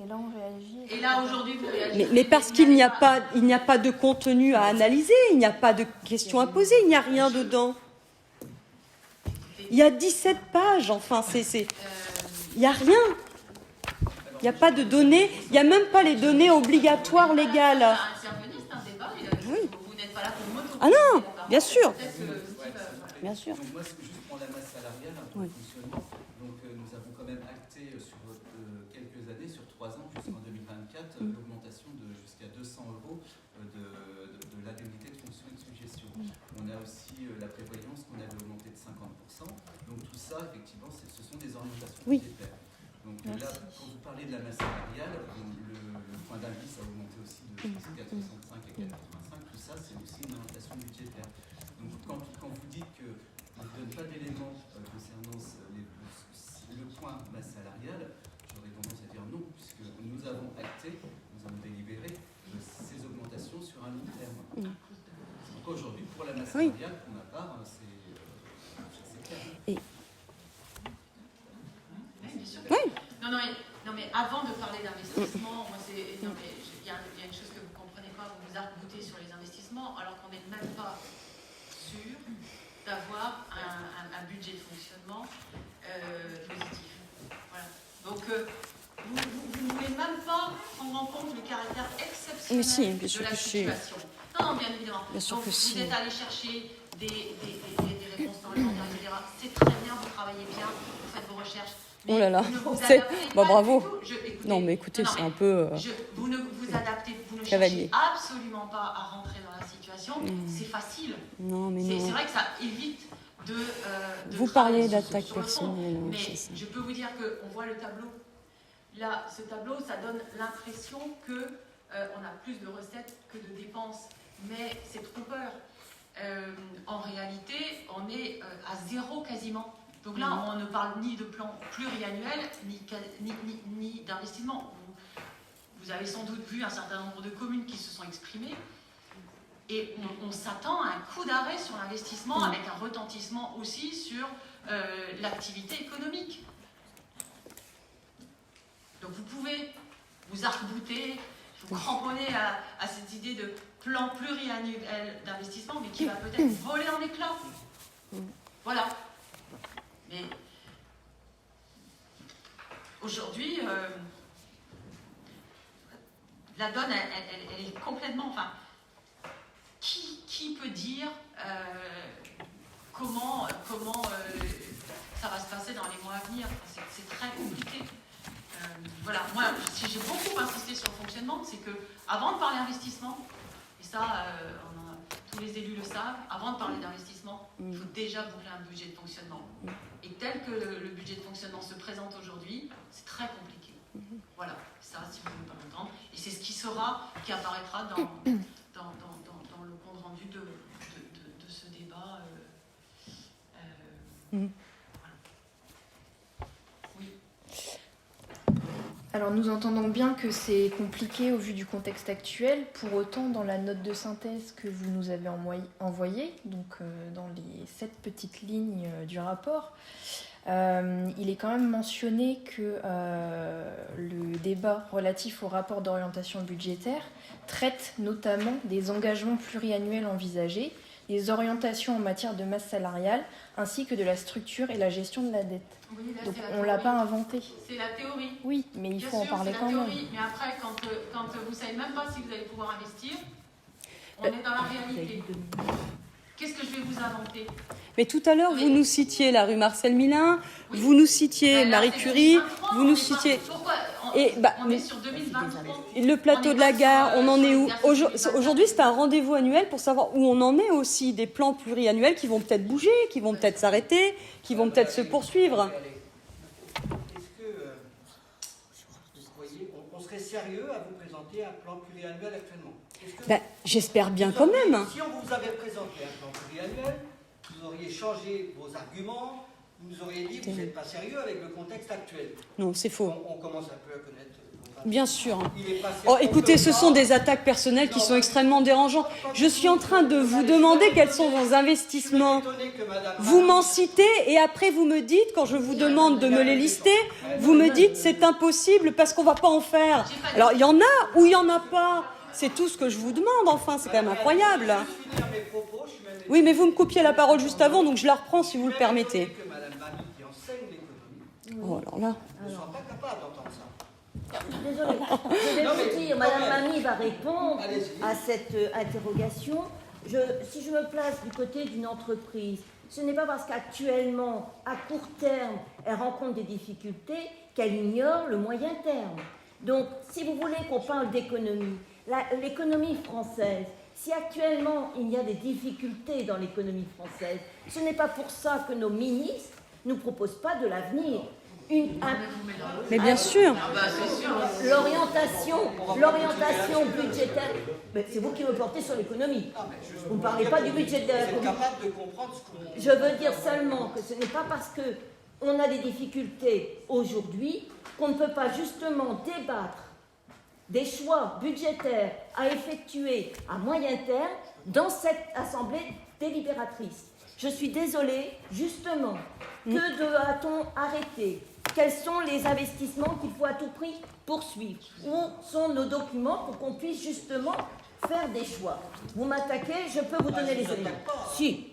Et là, on réagit. Et là, aujourd'hui, vous réagissez. Mais parce qu'il n'y a pas de contenu à analyser, il n'y a pas de questions à poser, il n'y a rien dedans. Il y a 17 pages, enfin, il n'y a rien. Il n'y a pas de données, il n'y a même pas les données obligatoires légales. Oui. Vous n'êtes pas là pour moto. Ah non, bien sûr. Bien sûr. Donc moi, c'est juste pour la masse salariale, un peu de fonctionnement. Donc nous avons quand même acté sur quelques années, sur 3 ans, jusqu'en 2024, l'augmentation de jusqu'à 200 € de l'indemnité de fonction et de suggestion. On a aussi la prévoyance qu'on avait augmentée de 50%. Donc tout ça, effectivement, ce sont des orientations budgétaires. Donc là, quand vous parlez de la masse salariale, le point d'indice a augmenté aussi de 4,65 à 4,85. Tout ça, c'est aussi une orientation budgétaire. Donc quand vous dites qu'on ne donne pas d'éléments concernant le point masse salariale, j'aurais tendance à dire non, puisque nous avons acté, nous avons délibéré ces augmentations sur un long terme. Donc aujourd'hui, pour la masse salariale, pour ma part, c'est clair. Oui. Non, mais avant de parler d'investissement, il y a une chose que vous ne comprenez pas, vous vous arc-boutez sur les investissements, alors qu'on n'est même pas sûr d'avoir un budget de fonctionnement positif. Voilà. Donc, vous ne voulez même pas prendre en compte le caractère exceptionnel de la situation. Non, bien évidemment. Bien sûr. Donc, vous êtes allé chercher des réponses dans le monde, etc. C'est très bien, vous travaillez bien, vous faites vos recherches. Oh là là, bravo. Non, mais écoutez, c'est un peu... vous ne vous adaptez, vous ne cavalier. cherchez absolument pas à rentrer dans la situation. C'est facile. Non, mais non. C'est vrai que ça évite de vous parlez d'attaque personnelle. Mais je peux vous dire qu'on voit le tableau. Là, ce tableau, ça donne l'impression qu'on a plus de recettes que de dépenses. Mais c'est trompeur. En réalité, on est à zéro quasiment. Donc là, on ne parle ni de plan pluriannuel, ni d'investissement. Vous avez sans doute vu un certain nombre de communes qui se sont exprimées. Et on s'attend à un coup d'arrêt sur l'investissement, avec un retentissement aussi sur l'activité économique. Donc vous pouvez vous arc-bouter, vous cramponner à cette idée de plan pluriannuel d'investissement, mais qui va peut-être voler en éclats. Voilà. Mais aujourd'hui, la donne, elle est complètement... Enfin, qui peut dire comment ça va se passer dans les mois à venir? C'est très compliqué. Voilà, moi, si j'ai beaucoup insisté sur le fonctionnement, c'est que avant de parler investissement, et ça, tous les élus le savent, avant de parler d'investissement, il faut déjà boucler un budget de fonctionnement. Et tel que le budget de fonctionnement se présente aujourd'hui, c'est très compliqué. Voilà, ça, si vous ne voulez pas l'entendre. Et c'est ce qui apparaîtra dans le compte rendu de ce débat. Voilà. Oui. Alors nous entendons bien que c'est compliqué au vu du contexte actuel. Pour autant, dans la note de synthèse que vous nous avez envoyée, donc dans les 7 petites lignes du rapport, il est quand même mentionné que le débat relatif au rapport d'orientation budgétaire traite notamment des engagements pluriannuels envisagés, des orientations en matière de masse salariale, ainsi que de la structure et la gestion de la dette. Oui, là, donc on ne l'a pas inventé. C'est la théorie. Oui, mais il faut en parler quand même. Mais après, quand vous ne savez même pas si vous allez pouvoir investir, on est dans la réalité. Qu'est-ce que je vais vous inventer? Mais tout à l'heure, vous nous citiez la rue Marcel Milin, vous nous citiez Marie Curie, vous nous citiez... Pourquoi Et on est sur 2023. le plateau de la gare, on en est où? Aujourd'hui, c'est un rendez-vous annuel pour savoir où on en est aussi, des plans pluriannuels qui vont peut-être bouger, qui vont peut-être s'arrêter, qui vont peut-être se poursuivre. Est-ce que vous voyez, on serait sérieux à vous présenter un plan pluriannuel actuellement? J'espère bien quand même. Si on vous avait présenté un plan pluriannuel, vous auriez changé vos arguments, vous nous auriez dit que vous n'êtes pas sérieux avec le contexte actuel. Non, c'est faux. On commence un peu à connaître. Bien sûr. Oh, écoutez, ce sont des attaques personnelles qui sont extrêmement dérangeantes. Je suis en train de vous demander quels sont vos investissements. Vous m'en citez et après vous me dites, quand je vous demande de me les lister, vous me dites c'est impossible parce qu'on ne va pas en faire. Alors il y en a ou il n'y en a pas. C'est tout ce que je vous demande, enfin, c'est quand même incroyable. Oui, mais vous me coupiez la parole juste avant, donc je la reprends si vous le permettez. Oh, alors là. Je ne suis pas capable d'entendre ça. Désolée, je vais vous dire, Madame Mamie va répondre à cette interrogation. Si je me place du côté d'une entreprise, ce n'est pas parce qu'actuellement, à court terme, elle rencontre des difficultés qu'elle ignore le moyen terme. Donc, si vous voulez qu'on parle d'économie, l'économie française, si actuellement il y a des difficultés dans l'économie française, ce n'est pas pour ça que nos ministres ne nous proposent pas de l'avenir. Mais bien sûr. L'orientation budgétaire, c'est vous qui me portez sur l'économie. Vous ne parlez pas du budget de la Commune. Je veux dire seulement que ce n'est pas parce qu'on a des difficultés aujourd'hui qu'on ne peut pas justement débattre des choix budgétaires à effectuer à moyen terme dans cette assemblée délibératrice. Je suis désolée, justement, que doit-on arrêter? Quels sont les investissements qu'il faut à tout prix poursuivre? Où sont nos documents pour qu'on puisse justement faire des choix? Vous m'attaquez, je peux vous donner les éléments. Si.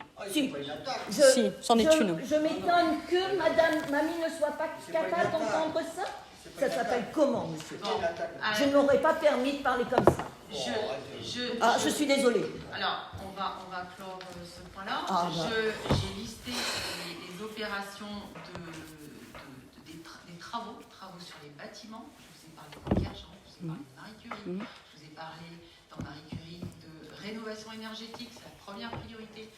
C'en est une. Je m'étonne que Madame Mamie ne soit pas capable d'entendre ça. Ça s'appelle comment, monsieur? Je ne m'aurais pas permis de parler comme ça. Je suis désolée. Alors, on va clore ce point-là. J'ai listé les opérations des travaux sur les bâtiments. Je vous ai parlé de Kerch, je vous ai parlé de Marie Curie, je vous ai parlé dans Marie Curie de rénovation énergétique, c'est la première priorité,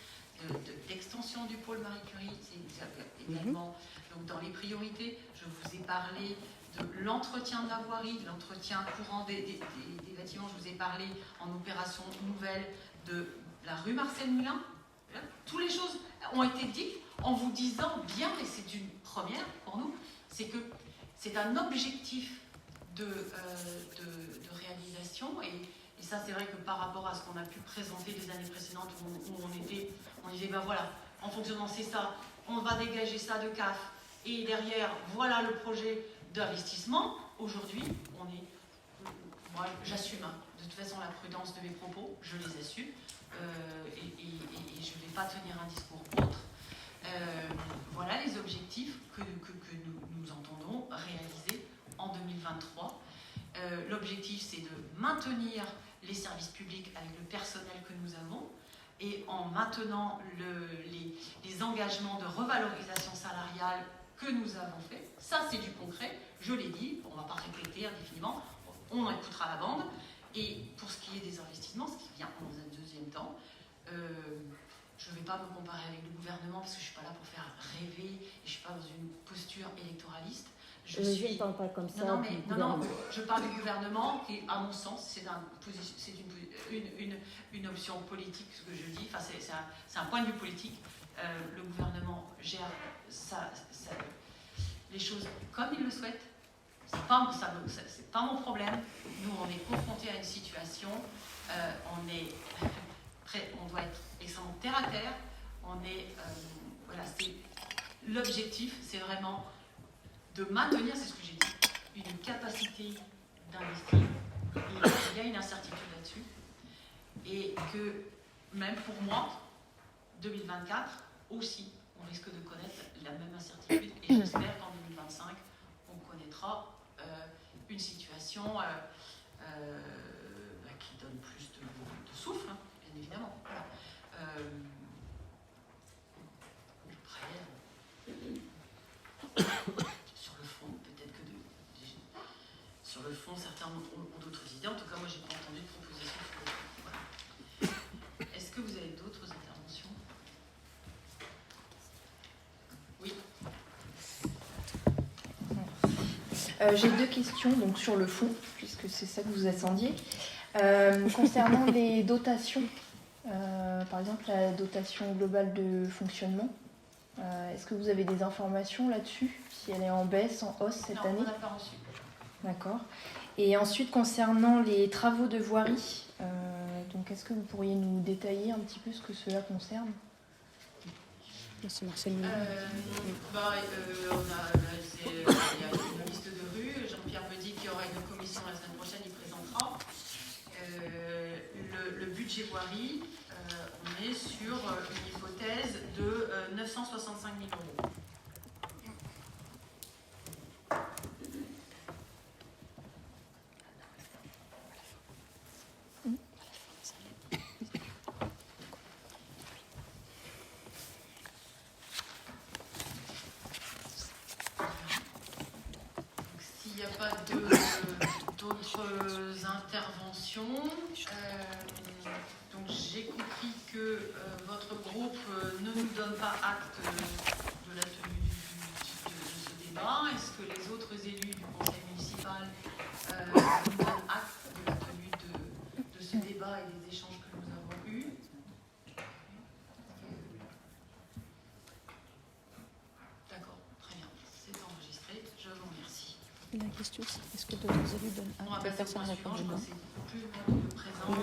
d'extension du pôle Marie Curie, c'est également donc dans les priorités. Je vous ai parlé de l'entretien de la voirie, de l'entretien courant des bâtiments. Je vous ai parlé en opération nouvelle de la rue Marcel-Mulin. Toutes les choses ont été dites en vous disant bien, et c'est une première pour nous, c'est que c'est un objectif de réalisation. Et ça, c'est vrai que par rapport à ce qu'on a pu présenter des années précédentes où on disait, ben voilà, en fonctionnant, c'est ça, on va dégager ça de CAF. Et derrière, voilà le projet d'investissement. Aujourd'hui, moi, j'assume. De toute façon, la prudence de mes propos, je les assume. Et je ne vais pas tenir un discours autre. Voilà les objectifs que nous entendons réaliser en 2023. L'objectif, c'est de maintenir les services publics avec le personnel que nous avons et en maintenant les engagements de revalorisation salariale que nous avons fait. Ça, c'est du concret. Je l'ai dit, on ne va pas répéter indéfiniment, on écoutera la bande. Et pour ce qui est des investissements, ce qui vient dans un deuxième temps, je ne vais pas me comparer avec le gouvernement parce que je ne suis pas là pour faire rêver et je ne suis pas dans une posture électoraliste. Je ne parle pas comme ça. Non, je parle du gouvernement qui, à mon sens, c'est une option politique, ce que je dis. Enfin, c'est un point de vue politique. Le gouvernement gère les choses comme il le souhaite. C'est pas mon problème. Nous, on est confrontés à une situation. On doit être extrêmement terre à terre. L'objectif, c'est vraiment de maintenir, c'est ce que j'ai dit, une capacité d'investir. Il y a une incertitude là-dessus. Et que, même pour moi, 2024 aussi, on risque de connaître la même incertitude. Et j'espère qu'en 2025, on connaîtra une situation qui donne plus de souffle, hein, bien évidemment. Voilà. Après, sur le fond, peut-être que J'ai 2 questions donc, sur le fond, puisque c'est ça que vous attendiez. Concernant les dotations, par exemple la dotation globale de fonctionnement, est-ce que vous avez des informations là-dessus, si elle est en baisse, en hausse cette année? Non, on n'a pas reçu. D'accord. Et ensuite, concernant les travaux de voirie, donc est-ce que vous pourriez nous détailler un petit peu ce que cela concerne? C'est Marcel. Il y a une liste de rues. Jean-Pierre me dit qu'il y aura une commission la semaine prochaine, il présentera. Le budget voirie, on est sur une hypothèse de 965 000 €. S'il n'y a pas d'autres interventions, donc j'ai compris que votre groupe ne nous donne pas acte de la tenue de ce débat. Est-ce que les autres élus du conseil municipal nous donnent acte de la tenue de ce débat et des échanges que nous avons eus? D'accord, très bien, c'est enregistré, je vous remercie. La question, c'est est-ce que d'autres élus donnent acte de personne à la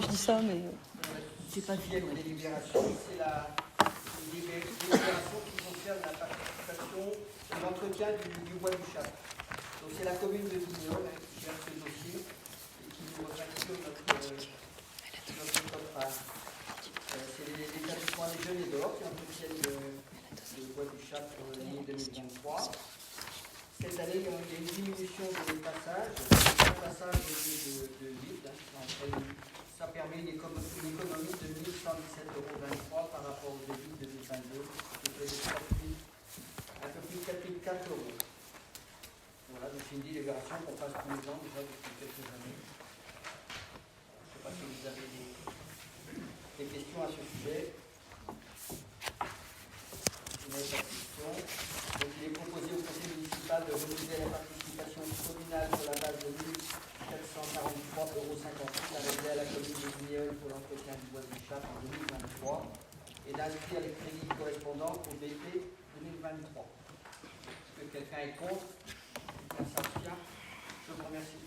Je dis ça, mais... C'est pas une délibération, c'est la délibération qui concerne la participation et l'entretien du bois du Châtre. Donc c'est la commune de Vignoles qui gère ce dossier et qui nous refacture notre part. C'est l'établissement des Jeunes et d'Or qui entretiennent le bois du Châtre pour l'année 2023. Cette année, il y a une diminution des passages, un passage de vide. Ça permet une économie de 1 117,23 € par rapport au début 2022, un peu plus de 4 004 €. Voilà, donc c'est une délibération qu'on passe tous les ans déjà depuis quelques années. Je ne sais pas si vous avez des questions à ce sujet. Vous n'avez pas de questions. Donc il est proposé au conseil municipal de renouveler la participation communale sur la base de 1 443,58 € arrêtée à la commune de Vignoles pour l'entretien du bois du Châtre en 2023 et d'inscrire les crédits correspondants au BP 2023. Est-ce que quelqu'un est contre? Quelqu'un s'abstient? Je vous remercie.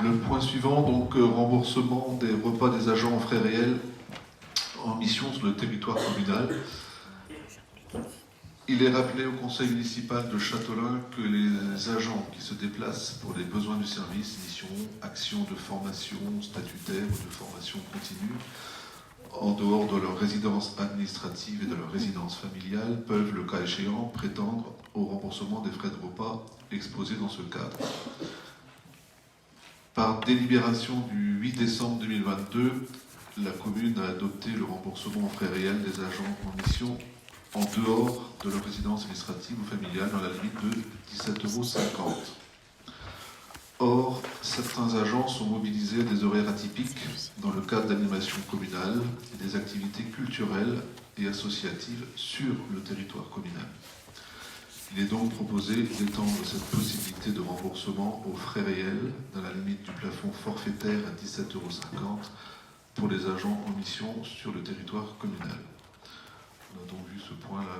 Le point suivant, donc remboursement des repas des agents en frais réels en mission sur le territoire communal. Il est rappelé au conseil municipal de Châtelain que les agents qui se déplacent pour les besoins du service, mission, action de formation statutaire ou de formation continue, en dehors de leur résidence administrative et de leur résidence familiale, peuvent, le cas échéant, prétendre au remboursement des frais de repas exposés dans ce cadre. Par délibération du 8 décembre 2022, la commune a adopté le remboursement en frais réels des agents en mission en dehors de leur résidence administrative ou familiale dans la limite de 17,50 €. Or, certains agents sont mobilisés à des horaires atypiques dans le cadre d'animations communales et des activités culturelles et associatives sur le territoire communal. Il est donc proposé d'étendre cette possibilité de remboursement aux frais réels dans la limite du plafond forfaitaire à 17,50 € pour les agents en mission sur le territoire communal. On a donc vu ce point-là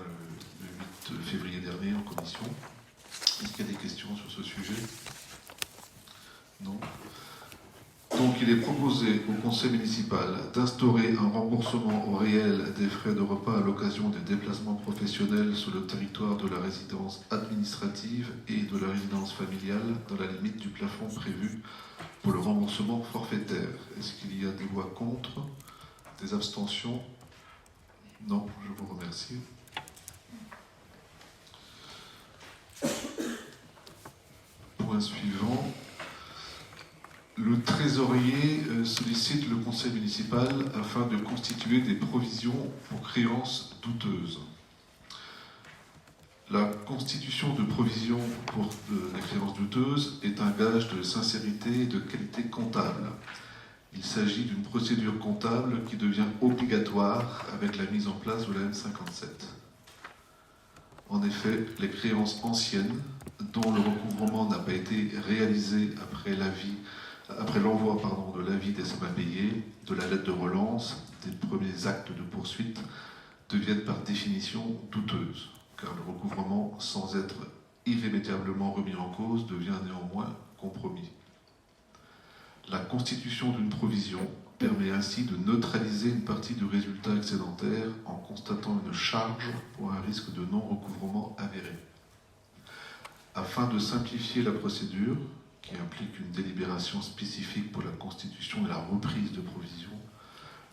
le 8 février dernier en commission. Est-ce qu'il y a des questions sur ce sujet? Non. Donc il est proposé au conseil municipal d'instaurer un remboursement au réel des frais de repas à l'occasion des déplacements professionnels sur le territoire de la résidence administrative et de la résidence familiale dans la limite du plafond prévu pour le remboursement forfaitaire. Est-ce qu'il y a des voix contre? Des abstentions? Non, je vous remercie. Point suivant. Le trésorier sollicite le conseil municipal afin de constituer des provisions pour créances douteuses. La constitution de provisions pour les créances douteuses est un gage de sincérité et de qualité comptable. Il s'agit d'une procédure comptable qui devient obligatoire avec la mise en place de la M57. En effet, les créances anciennes, dont le recouvrement n'a pas été réalisé après l'envoi de l'avis des sommes à payer, de la lettre de relance, des premiers actes de poursuite, deviennent par définition douteuses, car le recouvrement, sans être irrémédiablement remis en cause, devient néanmoins compromis. La constitution d'une provision permet ainsi de neutraliser une partie du résultat excédentaire en constatant une charge pour un risque de non-recouvrement avéré. Afin de simplifier la procédure, qui implique une délibération spécifique pour la constitution et la reprise de provision,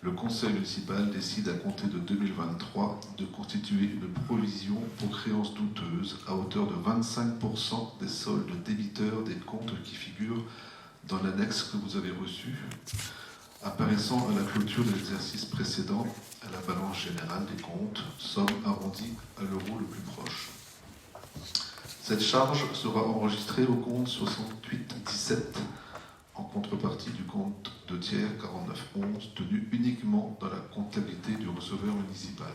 le Conseil municipal décide à compter de 2023 de constituer une provision pour créances douteuses à hauteur de 25% des soldes débiteurs des comptes qui figurent dans l'annexe que vous avez reçue, apparaissant à la clôture de l'exercice précédent à la balance générale des comptes, somme arrondie à l'euro le plus proche. Cette charge sera enregistrée au compte 6817 en contrepartie du compte de tiers 4911 tenu uniquement dans la comptabilité du receveur municipal.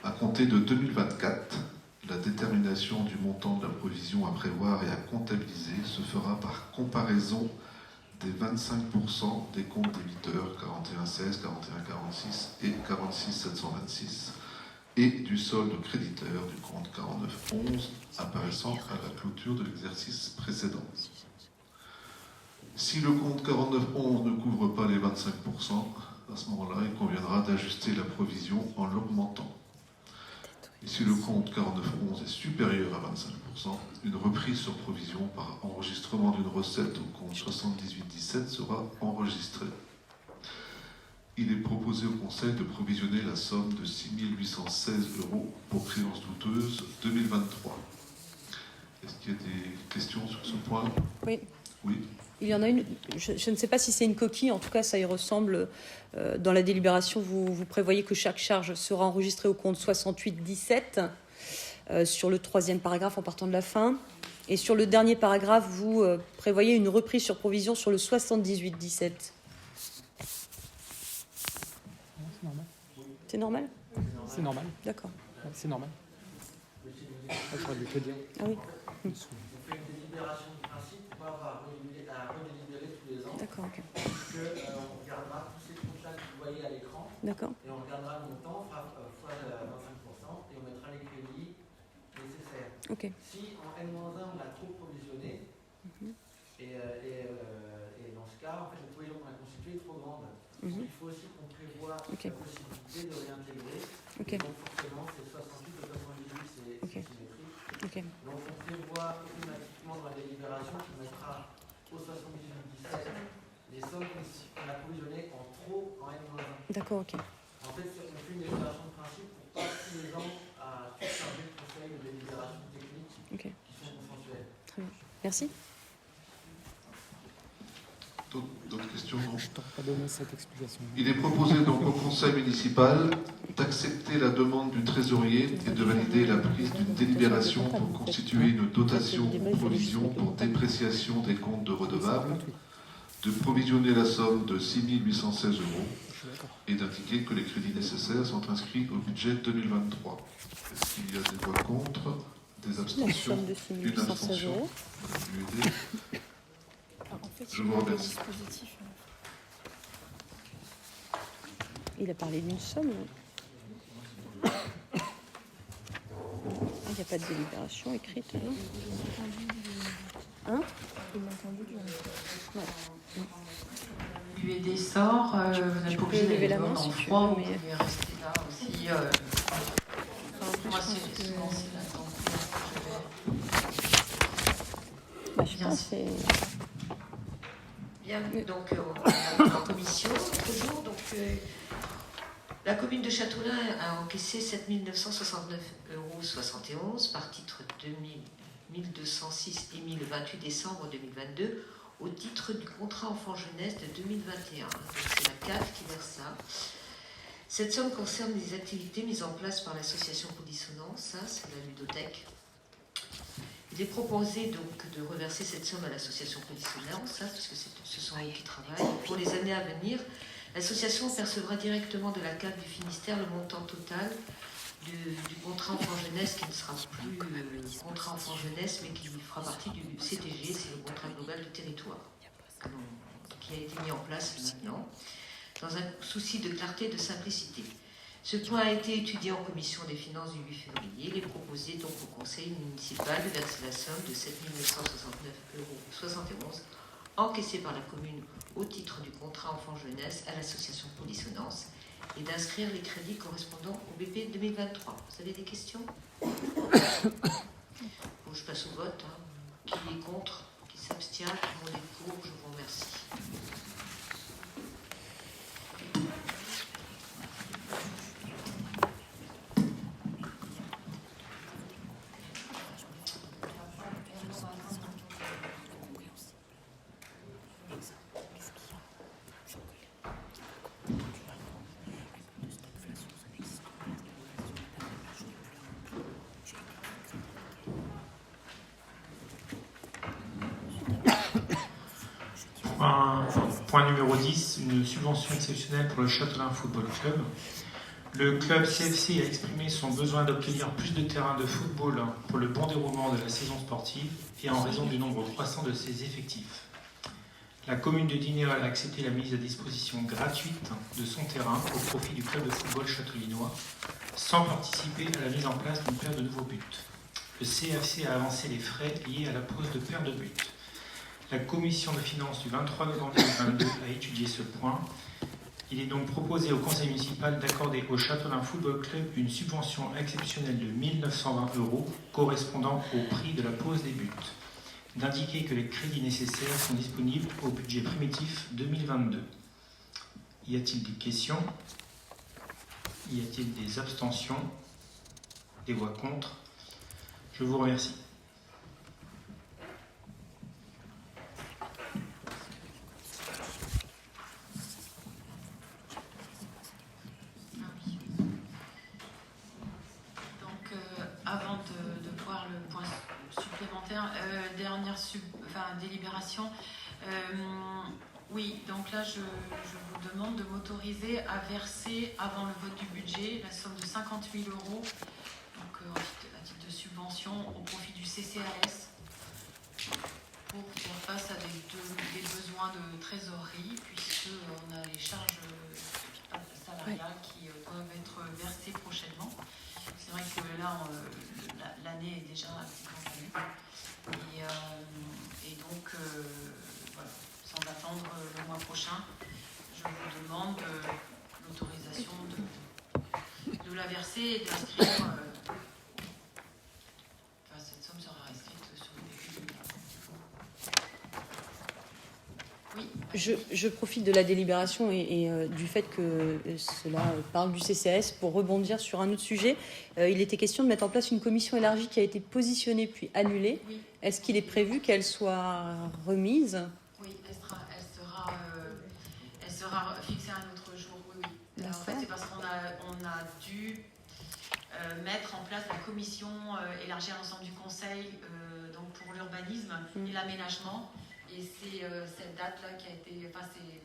À compter de 2024, la détermination du montant de la provision à prévoir et à comptabiliser se fera par comparaison des 25% des comptes débiteurs 4116, 4146 et 46726 et du solde créditeur du compte 4911 apparaissant à la clôture de l'exercice précédent. Si le compte 4911 ne couvre pas les 25%, à ce moment-là, il conviendra d'ajuster la provision en l'augmentant. Et si le compte 4911 est supérieur à 25%, une reprise sur provision par enregistrement d'une recette au compte 7817 sera enregistrée. Il est proposé au Conseil de provisionner la somme de 6 816 € pour créances douteuses 2023. Est-ce qu'il y a des questions sur ce point? Oui. Oui. Il y en a une, je ne sais pas si c'est une coquille, en tout cas ça y ressemble. Dans la délibération, vous prévoyez que chaque charge sera enregistrée au compte 6817 sur le 3e paragraphe en partant de la fin. Et sur le dernier paragraphe, vous prévoyez une reprise sur provision sur le 7817. C'est normal? C'est normal. D'accord. C'est normal. J'aurais dû te dire. Ah oui. On fait une délibération de principe pour avoir à redélibérer tous les ans. D'accord, ok. On regardera tous ces comptes-là que vous voyez à l'écran. D'accord. Et on regardera le montant, on fera fois 25% et on mettra les crédits nécessaires. Ok. Si en N-1 on a trop provisionné, et dans ce cas, en fait, la provision qu'on a constituée est trop grande. Il faut aussi qu'on prévoie la possibilité de réintégrer. Donc forcément, c'est 68 ou 98, c'est symétrique. Donc on prévoit automatiquement dans la délibération qu'on mettra au 78-17 les sommes qu'on a provisionnées en trop en N-1. D'accord, ok. En fait, on fait une délibération de principe pour pas tous les ans à surcharger le conseil de délibération technique qui sont consensuelles. Très bien. Merci. D'autres questions? Je t'aurais pas donné cette explication. Il est proposé donc au Conseil municipal d'accepter la demande du trésorier et de valider la prise d'une délibération pour constituer une dotation ou provision pour dépréciation des comptes de redevables, de provisionner la somme de 6 816 € et d'indiquer que les crédits nécessaires sont inscrits au budget 2023. Est-ce qu'il y a des voix contre, des abstentions? Une abstention. Je vous remercie. Il a parlé d'une somme. Il n'y a pas de délibération écrite, non? Hein? Lui et des sorts, vous n'êtes pas obligé d'aller la main dans le si froid, vous tu veux, mais... pouvez rester là aussi. Moi, c'est souvent c'est là. Je pense que c'est... Bien, donc en commission, toujours, donc la commune de Châteaulin a encaissé 7 969,71 € par titre 1206 émis le 28 décembre 2022 au titre du contrat enfant-jeunesse de 2021. Donc c'est la CAF qui verse ça. Cette somme concerne les activités mises en place par l'association Polissonance, c'est la ludothèque. Il est proposé donc de reverser cette somme à l'association Polissonance, puisque ce sont eux qui travaillent. Pour les années à venir, l'association percevra directement de la CAF du Finistère le montant total du contrat enfant jeunesse, qui ne sera plus contrat enfant jeunesse, mais qui fera partie du CTG, c'est le contrat global du territoire, qui a été mis en place maintenant, dans un souci de clarté et de simplicité. Ce point a été étudié en commission des finances du 8 février. Il est proposé donc au conseil municipal de verser la somme de 7 969,71 € encaissée par la commune au titre du contrat enfant-jeunesse à l'association Polissonance et d'inscrire les crédits correspondant au BP 2023. Vous avez des questions? Bon, je passe au vote. Qui est contre? Qui s'abstient? Tout le monde est pour? Je vous remercie. Point numéro 10, une subvention exceptionnelle pour le Châtelain Football Club. Le club CFC a exprimé son besoin d'obtenir plus de terrains de football pour le bon déroulement de la saison sportive et en raison du nombre croissant de ses effectifs. La commune de Dinéol a accepté la mise à disposition gratuite de son terrain au profit du club de football châtellinois, sans participer à la mise en place d'une paire de nouveaux buts. Le CFC a avancé les frais liés à la pose de paires de buts. La commission de finances du 23 novembre 2022 a étudié ce point. Il est donc proposé au conseil municipal d'accorder au Châtelain Football Club une subvention exceptionnelle de 1 920 € correspondant au prix de la pose des buts. D'indiquer que les crédits nécessaires sont disponibles au budget primitif 2022. Y a-t-il des questions? Y a-t-il des abstentions? Des voix contre? Je vous remercie. Avant de voir le point supplémentaire, dernière délibération. Oui, donc là, je vous demande de m'autoriser à verser, avant le vote du budget, la somme de 50 000 €, donc, à titre de subvention, au profit du CCAS, pour faire face à des besoins de trésorerie, puisqu'on a les charges salariales qui doivent être versées prochainement. C'est vrai que là, l'année est déjà un petit peu connue. Et donc, voilà, sans attendre le mois prochain, je vous demande l'autorisation de la verser et d'inscrire. Cette somme sera inscrite sur le budget. Oui. Je profite de la délibération et du fait que cela parle du CCAS pour rebondir sur un autre sujet. Il était question de mettre en place une commission élargie qui a été positionnée puis annulée. Oui. Est-ce qu'il est prévu qu'elle soit remise? Oui, elle sera fixée à un autre jour. Oui, oui. En fait, c'est parce qu'on a dû mettre en place la commission élargie à l'ensemble du conseil donc pour l'urbanisme et l'aménagement. Et c'est cette date-là qui a été, c'est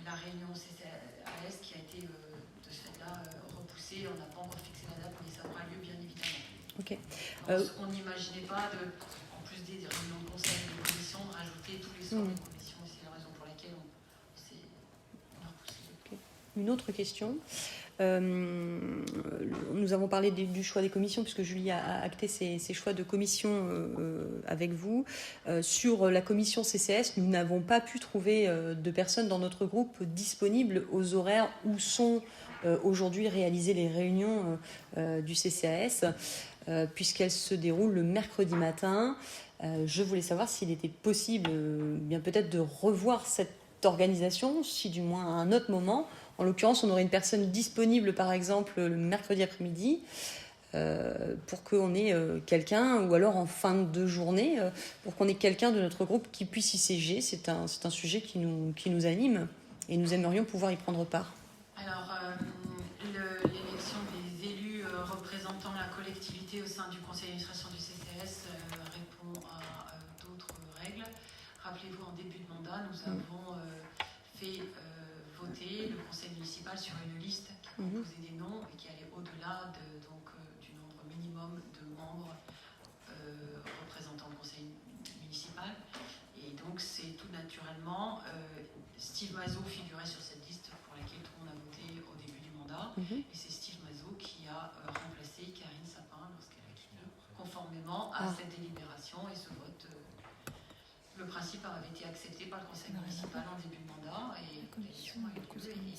la réunion CCAS qui a été de ce fait-là repoussée. On n'a pas encore fixé la date, mais ça aura lieu bien évidemment. Ok. On n'imaginait pas, en plus des réunions de conseil et de commission, de rajouter tous les soirs des commissions. Et c'est la raison pour laquelle on a repoussé. Okay. Une autre question. Nous avons parlé du choix des commissions puisque Julie a acté ses choix de commission avec vous. Sur la commission CCS, nous n'avons pas pu trouver de personnes dans notre groupe disponibles aux horaires où sont aujourd'hui réalisées les réunions du CCAS puisqu'elles se déroulent le mercredi matin. Je voulais savoir s'il était possible bien peut-être de revoir cette organisation, si du moins à un autre moment. En l'occurrence, on aurait une personne disponible, par exemple, le mercredi après-midi, pour qu'on ait quelqu'un, ou alors en fin de journée, pour qu'on ait quelqu'un de notre groupe qui puisse y siéger. C'est un sujet qui nous anime et nous aimerions pouvoir y prendre part. Alors, représentant la collectivité au sein du conseil d'administration du CCAS répond à d'autres règles. Rappelez-vous, en début de mandat, nous avons fait voter le conseil municipal sur une liste qui composait des noms et qui allait au-delà du nombre minimum de membres représentant le conseil municipal. Et donc, c'est tout naturellement, Steve Mazot figurait sur cette liste pour laquelle tout le monde a voté au début du mandat. Et c'est Steve Mazot qui a remplacé Karine Sapin lorsqu'elle a quitté, conformément à cette délibération et ce vote. Le principe avait été accepté par le conseil municipal en début de mandat et l'élection a eu lieu. Il n'y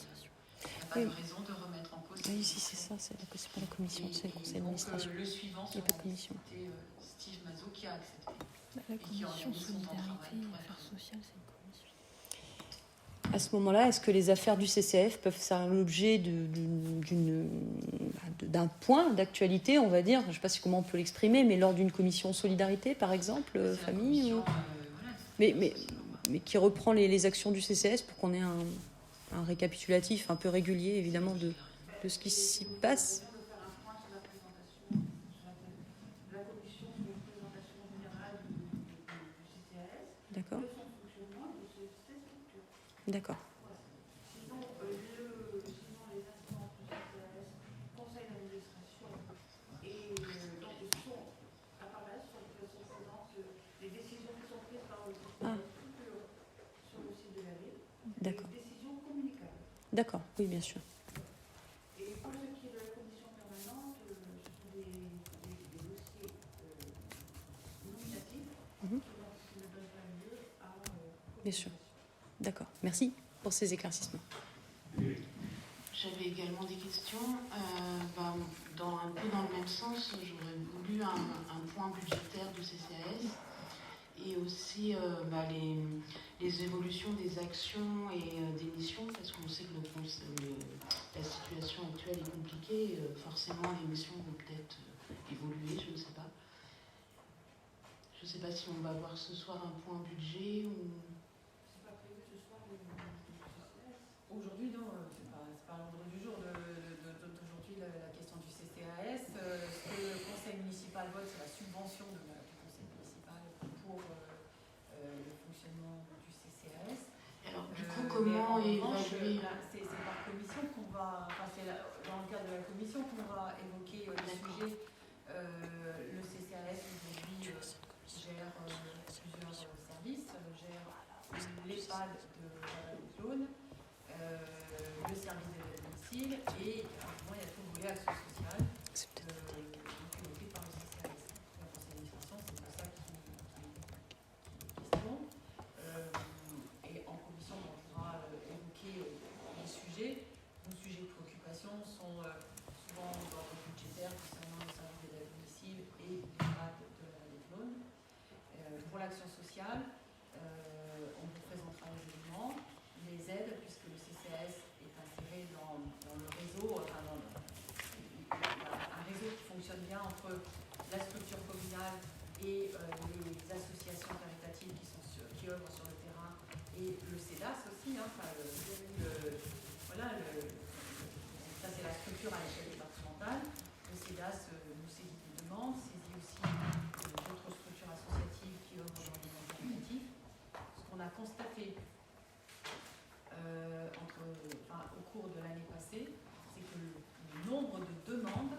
a pas de raison de remettre en cause. Oui, si, c'est ça, c'est pas la commission, c'est le conseil d'administration. Le suivant, il n'y a pas de commission. C'était Steve Mazot qui a accepté. La commission solidarité et affaires sociales, c'est une commission. À ce moment-là, est-ce que les affaires du CCF peuvent faire l'objet d'un point d'actualité, on va dire, je ne sais pas comment on peut l'exprimer, mais lors d'une commission solidarité, par exemple, famille mais qui reprend les actions du CCS pour qu'on ait un récapitulatif un peu régulier, évidemment, de ce qui s'y passe. D'accord. D'accord. Sinon, les instances du CCAS, conseil d'administration, et donc à part là, sont présentes les décisions qui sont prises par le CCAS sur le site de la ville. D'accord. Des décisions communicables. D'accord, oui, bien sûr. Et pour ce qui est de la commission permanente, ce sont des dossiers nominatifs qui ne donnent pas lieu à Bien sûr. D'accord. Merci pour ces éclaircissements. J'avais également des questions. Un peu dans le même sens, j'aurais voulu un point budgétaire du CCAS et aussi les évolutions des actions et des missions, parce qu'on sait que la situation actuelle est compliquée. Forcément, les missions vont peut-être évoluer, je ne sais pas. Je ne sais pas si on va avoir ce soir un point budget ou... Aujourd'hui, non, c'est pas l'ordre du jour d'aujourd'hui la question du CCAS. Ce que le conseil municipal vote, c'est la subvention du conseil municipal pour le fonctionnement du CCAS. Alors, du coup, comment évaluer c'est par commission qu'on va, c'est dans le cadre de la commission qu'on va évoquer le sujet. Le CCAS aujourd'hui gère plusieurs services, gère l'EHPAD de Saône, le service de domicile et il y a tout le volet action sociale piloté par le CCAS. Le conseil d'administration, c'est pour ça qui est question. Et en commission, on pourra évoquer les sujets. Nos sujets de préoccupation sont souvent dans le budgétaire concernant le service de domicile et l'EHPAD de la Saône. Pour l'action sociale, on vous présentera les éléments, les aides, puisque le CCAS est inséré dans le réseau, un réseau qui fonctionne bien entre la structure communale et les associations caritatives qui œuvrent sur le terrain et le CEDAS aussi. Ça c'est la structure à l'échelle départementale. Le CEDAS nous saisit des demandes, saisit aussi d'autres structures associatives qui œuvrent dans le domaine caritatif. Ce qu'on a constaté au cours de l'année passée, c'est que le nombre de demandes,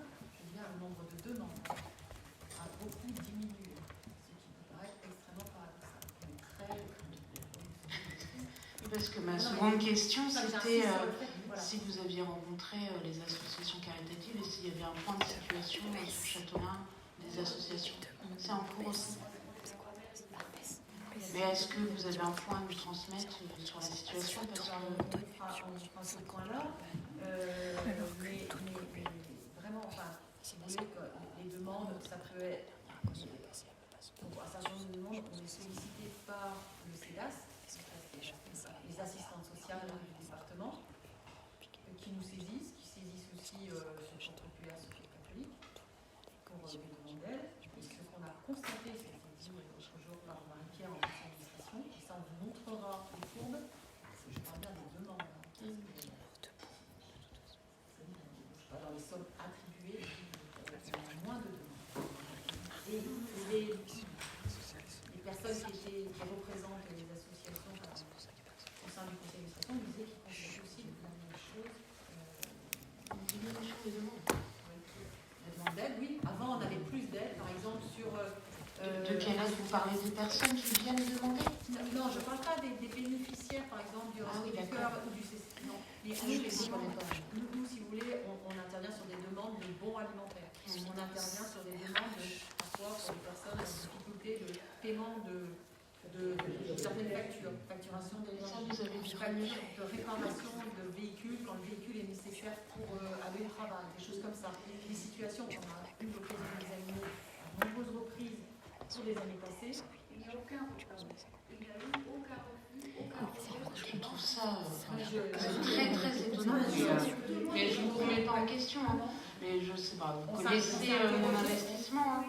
a beaucoup diminué, ce qui peut paraître extrêmement paradoxal. Parce que ma seconde question, c'était si vous aviez rencontré les associations caritatives et s'il y avait un point de situation sur Châteaulin des associations. C'est en cours aussi. Mais est-ce que vous avez un point à nous transmettre sur la situation? Parce que on prend ce point-là. Mais vraiment, si vous voulez, que les demandes, ça peut être. Pour un certain nombre de demandes, on est sollicité par le CEDAS, les assistantes sociales du département, qui nous saisissent, qui saisissent aussi ce centre populaire Sophie catholique pour des demandes d'aide. Et ce qu'on a constaté, c'est que dit l'autre jour par Marie-Pierre en administration, et ça on vous montrera les courbes, je parle bien des demandes. Dans les sommes attribuées, Et les personnes qui représentent les associations au sein du conseil d'administration disaient qu'ils constataient aussi la même chose. Une diminution des demandes. La demande d'aide, oui. Avant, on avait plus d'aide, par exemple, sur... de quel âge vous parlez des personnes qui viennent demander? Non, je ne parle pas des bénéficiaires, par exemple, du Resto du Cœur ou du CC. Non, nous, si vous voulez, on intervient sur des demandes de bons alimentaires. On intervient sur des demandes, parfois, pour les personnes en difficulté de paiement de certaines factures, facturation d'énergie, de réparation de véhicules quand le véhicule est nécessaire pour aller au travail, des choses comme ça. Des situations qu'on a eu l'occasion d'examiner à de nombreuses reprises sur les années passées. Il n'y a aucun refus, Je trouve ça très très étonnant. Mais je ne vous remets pas en question. Mais je sais pas, vous connaissez mon investissement.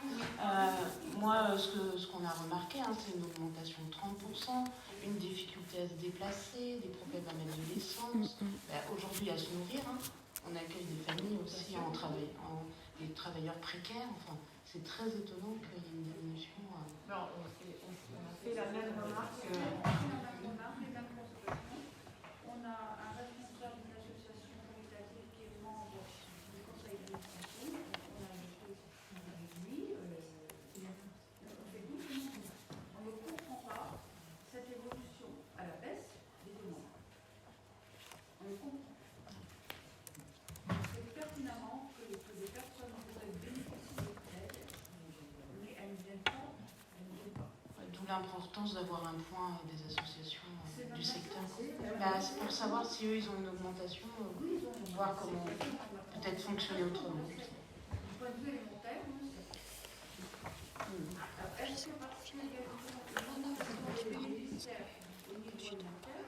Moi, ce qu'on a remarqué, c'est une augmentation de 30%, une difficulté à se déplacer, des problèmes à mettre de l'essence. Aujourd'hui, à se nourrir, on accueille des familles aussi des travailleurs précaires. Enfin, c'est très étonnant qu'il y ait une diminution. Non, on a fait la même remarque. On a un responsable d'une association caritative qui est membre du conseil d'administration. On a une discussion avec lui. On fait doucement. On ne comprend pas cette évolution à la baisse des demandes. On le comprend. On sait pertinemment que les personnes pourraient bénéficier d'aide, mais elles ne viennent pas. D'où l'importance d'avoir un point des associations du secteur. C'est pour savoir si eux, ils ont une augmentation, voir comment peut-être fonctionner autrement. Du point de vue élémentaire, est-ce que parce qu'il y a des bénéficiaires au niveau alimentaire,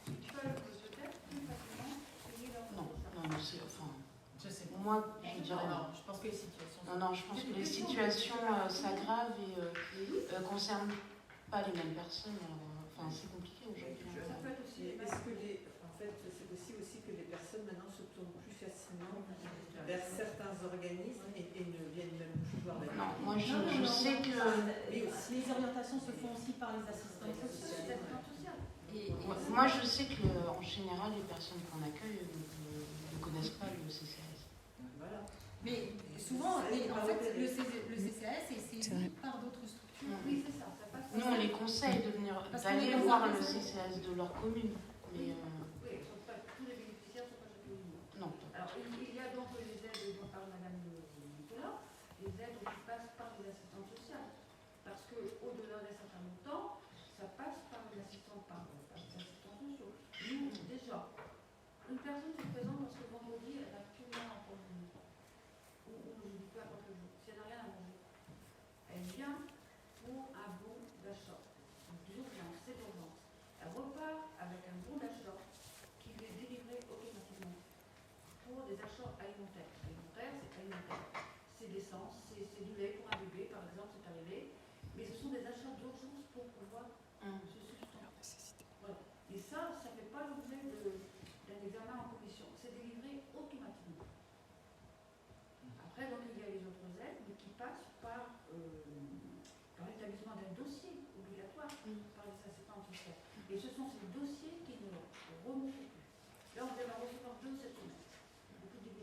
ils peuvent peut-être plus facilement payer leur Non, c'est... Enfin, je sais pas. Moi, je dirais non. Je pense que les situations... Non, je pense que les situations s'aggravent et ne concernent pas les mêmes personnes. Enfin, c'est compliqué aujourd'hui. Ça peut être aussi... En fait, c'est possible aussi que les personnes maintenant se tournent plus facilement vers certains organismes et ne viennent même plus voir la. Non, moi je sais que... Les orientations se font aussi par les assistants sociaux. Moi je sais qu'en général, les personnes qu'on accueille ne connaissent pas le CCAS. Voilà. Mais souvent, en fait, le CCAS est saisi par d'autres structures. Oui, c'est ça. Nous, on les conseille d'aller voir le CCAS de leur commune. Mais, oui, tous les bénéficiaires ne sont pas chaque commune. Non. Alors, il y a donc les aides dont parle Madame Nicolas, les aides qui passent par les assistantes sociales. Parce qu'au-delà d'un certain montant, ça passe par les assistantes sociaux. Nous, déjà, une personne se présente parce que vendredi, elle a absolument un problème. Ou je dis peu importe le jour. Si elle n'a rien à manger, elle vient pour un bon d'achat. D'urgence, c'est d'urgence. Elle repart avec un bon d'achat qui lui est délivré automatiquement pour des achats alimentaires. Alimentaire, c'est alimentaire. C'est l'essence, c'est du lait pour un bébé, par exemple, c'est arrivé. Mais ce sont des achats d'urgence pour pouvoir se sustenter. Voilà. Et ça ne fait pas l'objet d'un examen en commission. C'est délivré automatiquement. Après, donc, il y a les autres aides, mais qui passent par l'établissement d'un dossier obligatoire par les assistants sociaux. Et ce sont ces dossiers qui ne remontent plus. Là, on vient d'en recevoir 2 cette semaine.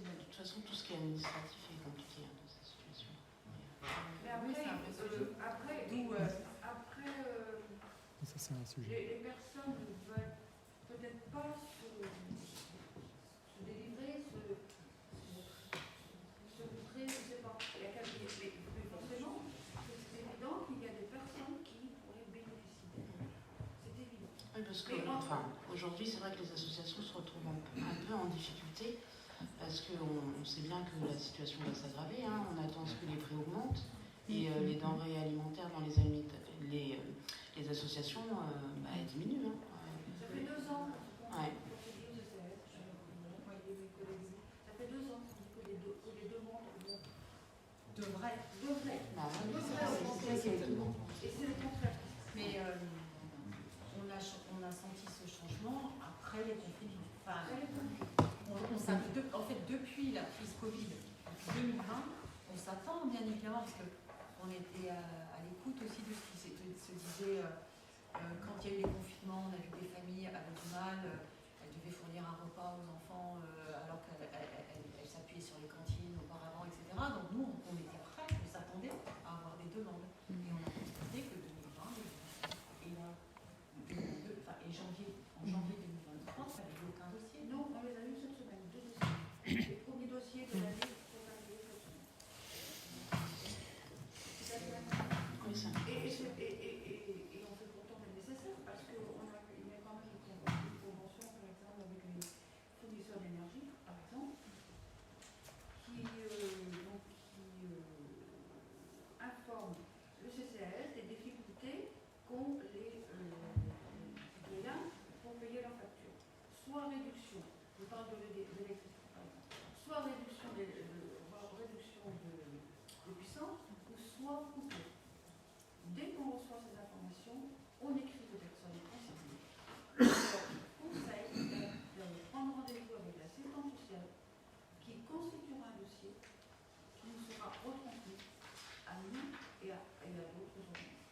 De toute façon, tout ce qui est administratif est compliqué dans cette situation. Mais après, ça, c'est un sujet. les personnes ne veulent peut-être pas se délivrer, se montrer, je ne sais pas. Mais forcément, c'est évident qu'il y a des personnes qui pourraient bénéficier. C'est évident. Oui, parce que aujourd'hui, c'est vrai que les associations se retrouvent un peu en difficulté parce qu'on sait bien que la situation va s'aggraver. On attend à ce que les prix augmentent et les denrées alimentaires dans les associations elles diminuent. Ça fait 2 ans. Ouais. Ça fait 2 ans que les demandes devraient. Et c'est le contraire. Mais on a senti ce changement après les conflits. En fait, depuis la crise Covid, depuis 2020, on s'attend bien évidemment, parce qu'on on était à l'écoute aussi de ce qui se disait quand il y a eu les confinements, on a vu que des familles avaient du mal, elles devaient fournir un repas aux enfants alors qu'elles s'appuyaient sur les cantines auparavant, etc. Donc nous, on était prêts, on s'attendait à avoir des demandes. Et on a constaté que 2020 et en janvier 2023, ça n'avait eu aucun dossier. Non, on les a eu cette semaine, 2 dossiers. Les premiers dossiers de l'année sont arrivés cette semaine. Et on fait pourtant le nécessaire parce qu'il y a quand même une convention, par exemple, avec les fournisseurs d'énergie, par exemple, qui informe le CCAS des difficultés qu'ont les citoyens pour payer leurs factures. Soit réduction, je parle de l'électricité par exemple, soit réduction de puissance, ou soit coupure. Dès qu'on reçoit ces informations, on écrit aux personnes concernées. On conseille de prendre rendez-vous avec l'assistante sociale qui constituera un dossier qui nous sera retransmis à nous et à d'autres organismes.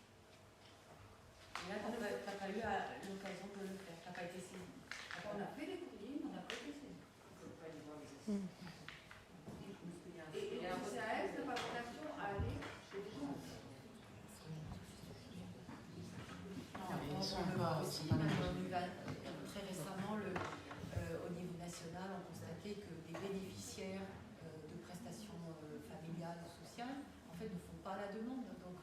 Et là, tu n'as pas eu l'occasion de le faire, tu n'as pas été saisi. On a fait les courriers, mais on n'a pas été saisi. Et le CCAS n'a pas vocation à aller chez les gens. Très récemment, au niveau national, on constatait que des bénéficiaires de prestations familiales ou sociales, en fait, ne font pas la demande. Donc,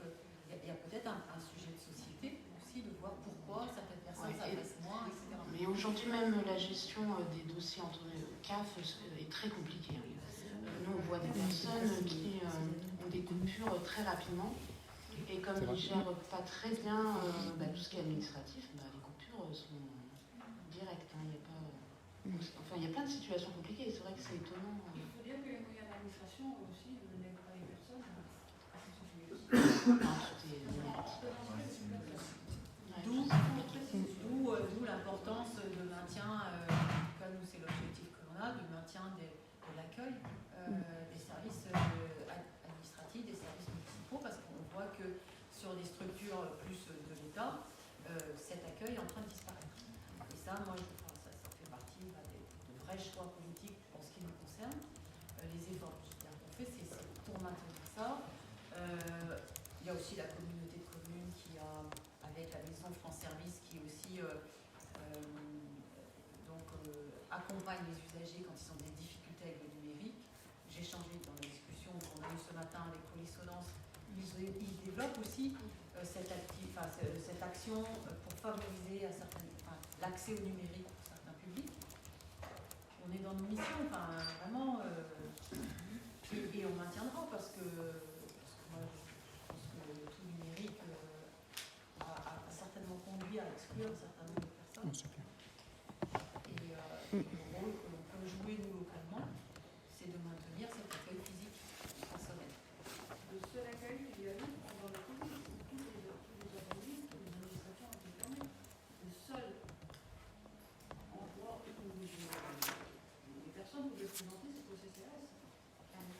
il y a peut-être un sujet de société aussi, de voir pourquoi certaines personnes s'adressent moins, etc. Mais aujourd'hui même, la gestion des dossiers entre CAF est très compliquée. Nous, on voit des personnes qui ont des coupures très rapidement. Et comme ils ne gèrent pas très bien tout ce qui est administratif, les coupures sont directes. Il y a plein de situations compliquées. C'est vrai que c'est étonnant. Il faut dire que les moyens d'administration aussi n'aident pas les personnes à se soucier aussi. D'où l'importance de maintien, comme c'est l'objectif que l'on a, de maintien de l'accueil des services administratifs, des services municipaux, parce qu'on voit que sur des structures plus de l'État, cet accueil est en train de disparaître. Et ça, moi, ça fait partie de vrais choix politiques en ce qui nous concerne. Les efforts qu'on fait, c'est pour maintenir ça. Il y a aussi la communauté de communes qui a, avec la maison France Service, qui aussi accompagne les usagers quand ils ont des difficultés avec le numérique. J'ai changé dans la discussion qu'on a eue ce matin avec Polysonance. Ils développent aussi cette action pour favoriser l'accès au numérique pour certains publics. On est dans nos missions, vraiment, et on maintiendra parce que moi, je pense que tout numérique a certainement conduit à exclure un certain nombre de personnes. Et le rôle que l'on peut jouer nous localement, c'est de maintenir cet accueil physique personnel. Le seul accueil qu'il y a eu pendant le Covid, tous les organismes, toutes les administrations ont été fermées. Le seul endroit où les personnes pouvaient se présenter, c'est au CCAS.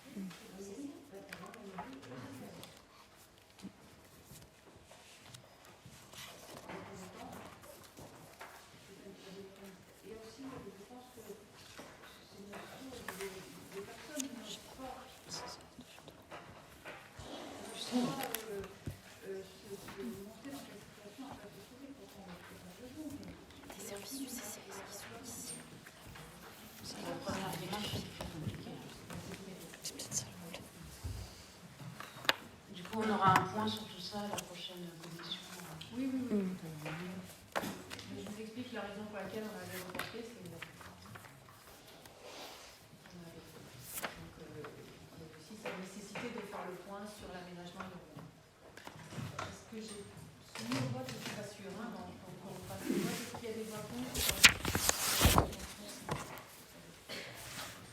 Et aussi, je pense que c'est une chose des personnes qui n'ont pas se monter dans cette situation à faire des souris pour qu'on ne fait pas de jour. Des services du CCAS qui sont ici. C'est la première démarche qui est très compliquée. C'est peut-être ça le problème. Du coup, on aura un point sur tout ça à la prochaine commission. Oui. Mais je vous explique la raison pour laquelle on avait reporté, c'est il y a aussi cette nécessité de faire le point sur l'aménagement urbain. Est-ce que j'ai soumis au vote, je ne suis pas sûre, donc on passe au vote. Est-ce qu'il y a des voix contre?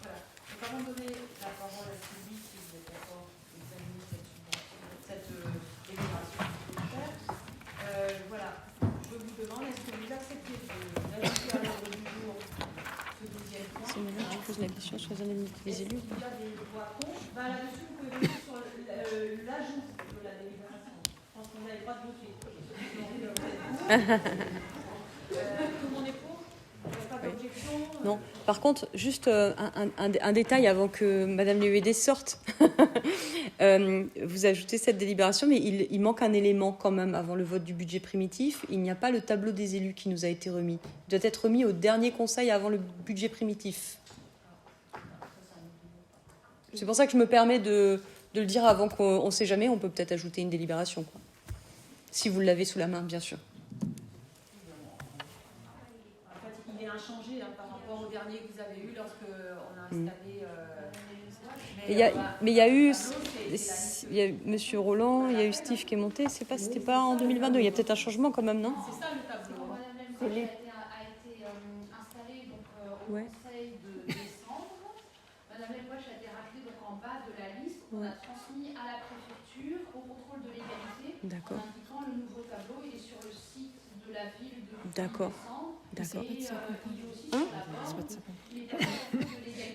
Voilà. Donc avant de donner la parole à Sylvie, si vous êtes d'accord d'examiner cette délibération budgétaire, voilà. Je vous demande, est-ce que vous acceptez d'ajouter à l'ordre du jour ce deuxième point? pose la question sur les indemnités des élus. Il y a des voix contre. Là-dessus, vous pouvez voter sur l'ajout de la délibération. Je pense qu'on a le droit de voter. Tout le monde est pour? Il n'y a pas d'objection? Non. Par contre, juste un détail avant que Madame Léuédé sorte. Vous ajoutez cette délibération, mais il manque un élément quand même avant le vote du budget primitif. Il n'y a pas le tableau des élus qui nous a été remis. Il doit être remis au dernier conseil avant le budget primitif. C'est pour ça que je me permets de le dire avant qu'on ne sait jamais. On peut peut-être ajouter une délibération, quoi. Si vous l'avez sous la main, bien sûr. En fait, il est inchangé par rapport au dernier que vous avez eu lorsqu'on a installé. Mais il y a eu Monsieur Roland, il y a eu Steve qui est monté. C'était pas en 2022. Il y a peut-être un changement quand même, non? C'est ça le tableau. Madame Lempoche a été installée donc, au Conseil de décembre. Madame Lempoche a été rappelée donc, en bas de la liste qu'on a transmis à la préfecture au contrôle de l'égalité en indiquant le nouveau tableau. Il est sur le site de la ville de décembre. D'accord. Et il est aussi sur la borne.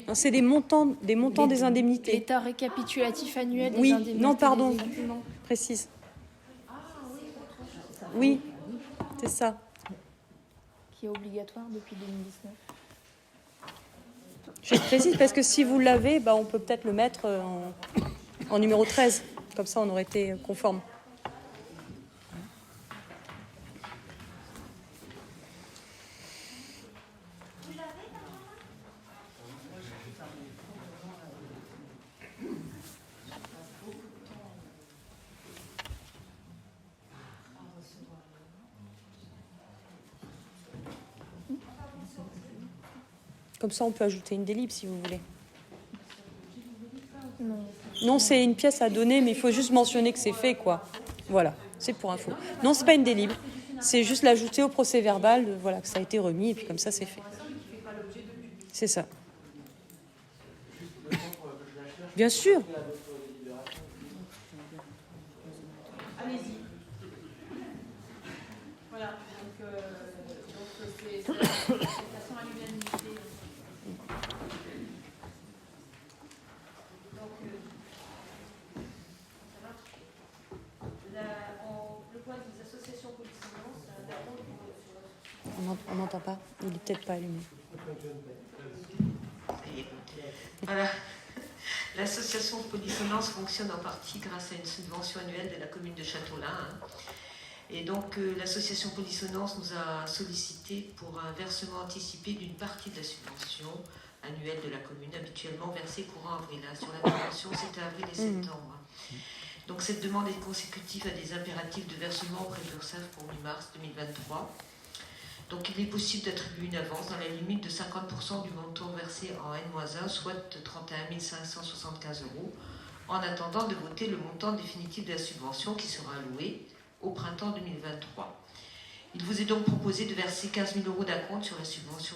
Non, c'est des montants des indemnités. L'état récapitulatif annuel des indemnités. Non, pardon. Des élus. Précise. Oui, c'est ça. Qui est obligatoire depuis 2019. Je précise parce que si vous l'avez, on peut peut-être le mettre en numéro 13. Comme ça, on aurait été conforme. Comme ça, on peut ajouter une délib si vous voulez. Non, c'est une pièce à donner, mais il faut juste mentionner que c'est fait, quoi. Voilà, c'est pour info. Non, c'est pas une délib. C'est juste l'ajouter au procès verbal, voilà, que ça a été remis, et puis comme ça, c'est fait. C'est ça. Bien sûr. Allez-y. Voilà, donc c'est de façon à l'unanimité. Donc, le point des associations police-finance, On n'entend pas. Il n'est peut-être pas allumé. Voilà. L'association Polysonance fonctionne en partie grâce à une subvention annuelle de la commune de Châteaulin. Et donc l'association Polysonance nous a sollicité pour un versement anticipé d'une partie de la subvention annuelle de la commune, habituellement versée courant avril. Sur la convention, c'était avril et septembre. Donc cette demande est consécutive à des impératifs de versement auprès de l'URSSAF pour mi-mars 2023. Donc il est possible d'attribuer une avance dans la limite de 50% du montant versé en N-1, soit de 31 575 €, en attendant de voter le montant définitif de la subvention qui sera alloué au printemps 2023. Il vous est donc proposé de verser 15 000 € d'acompte sur la subvention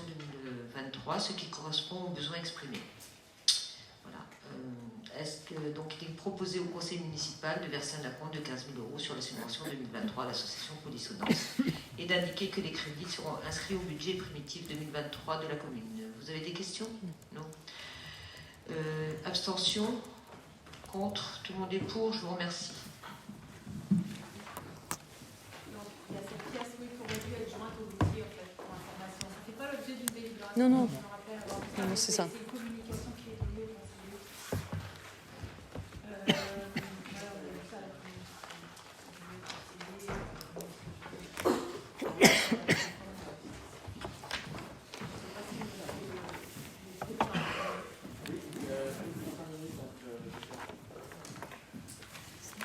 2023, ce qui correspond aux besoins exprimés. Voilà. Donc il est proposé au conseil municipal de verser un acompte de 15 000 € sur la subvention 2023 à l'association Polysonance et d'indiquer que les crédits seront inscrits au budget primitif 2023 de la commune. Vous avez des questions? Non. Abstention? Contre? Tout le monde est pour? Je vous remercie. Il y a cette pièce qui aurait dû être jointe au dossier en fait, pour information. Ça ne fait pas l'objet d'une délibération. Non. Je me rappelle avoir vu ça. Non, c'est ça. C'est une communication qui est donnée au conseiller.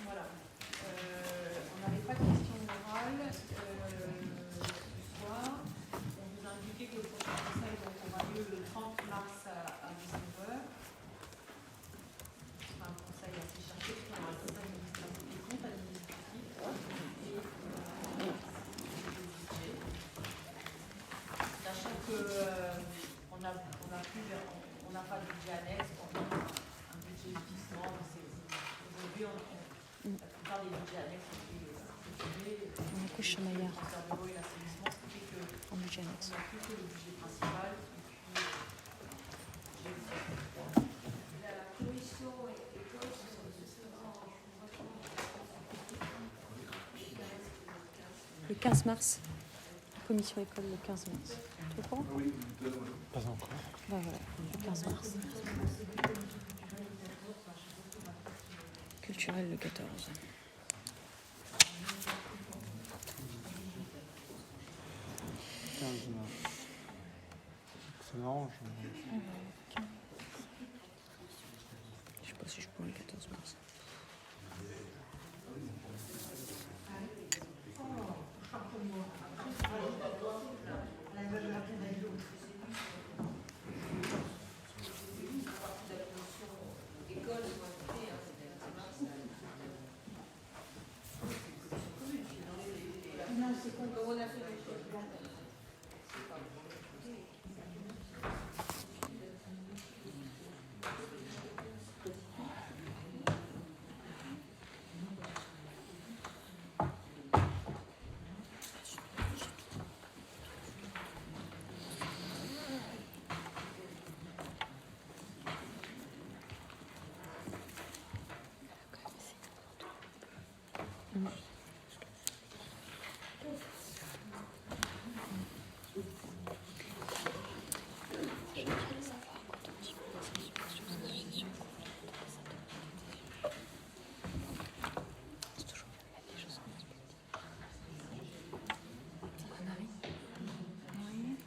Voilà. On n'avait pas de questions orales ce soir. On vous a indiqué que le prochain conseil aura lieu le 30 mars à 19h. Ce sera un conseil assez chargé, parce qu'on aura le conseil administratif des comptes administratifs et sachant qu'on n'a pas de budget annexe, on a un budget lotissement. Aujourd'hui, la plupart des budgets annexes ont été clôturés. On a couché Maillard. Le l'eau et l'assainissement, ce qui fait que en budget annexe. on n'a plus que le budget principal. Et puis, j'ai Le 15 mars. Commission école le 15 mars. Tu comprends? Pas encore. Ben voilà, le 15 mars. Culturel le 14. Ça m'arrange. Je sais pas si je pourrais le 14 mars.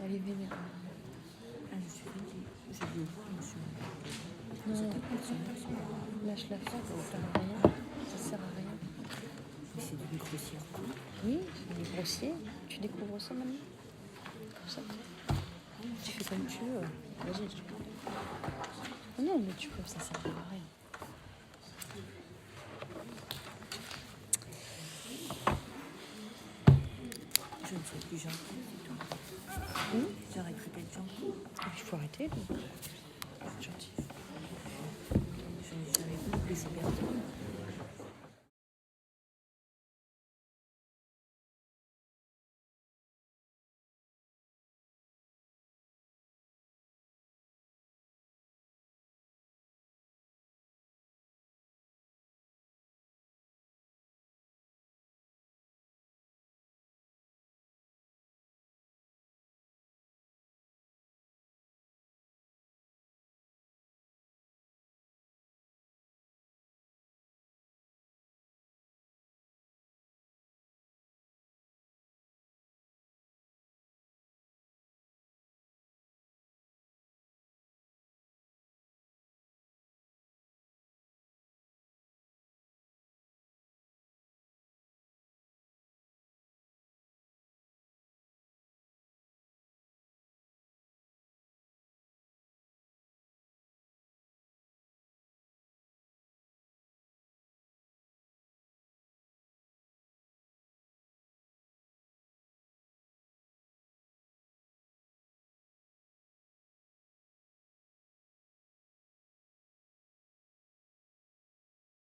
Allez, venez. Ah, je suis venue. Je vais voir, monsieur. Non, lâche la fin, ça sert à rien. Ça sert à rien. Mais c'est du micro-circuit. Oui, c'est du grossier. Tu découvres ça maintenant? Comme ça. Tu fais comme tu veux. Vas-y, tu peux. Non, mais tu peux, ça sert à rien. Je ne fais plus gentil. J'arrête d'être gentil. Il faut arrêter. C'est gentil. Je n'ai jamais voulu laisser perdre.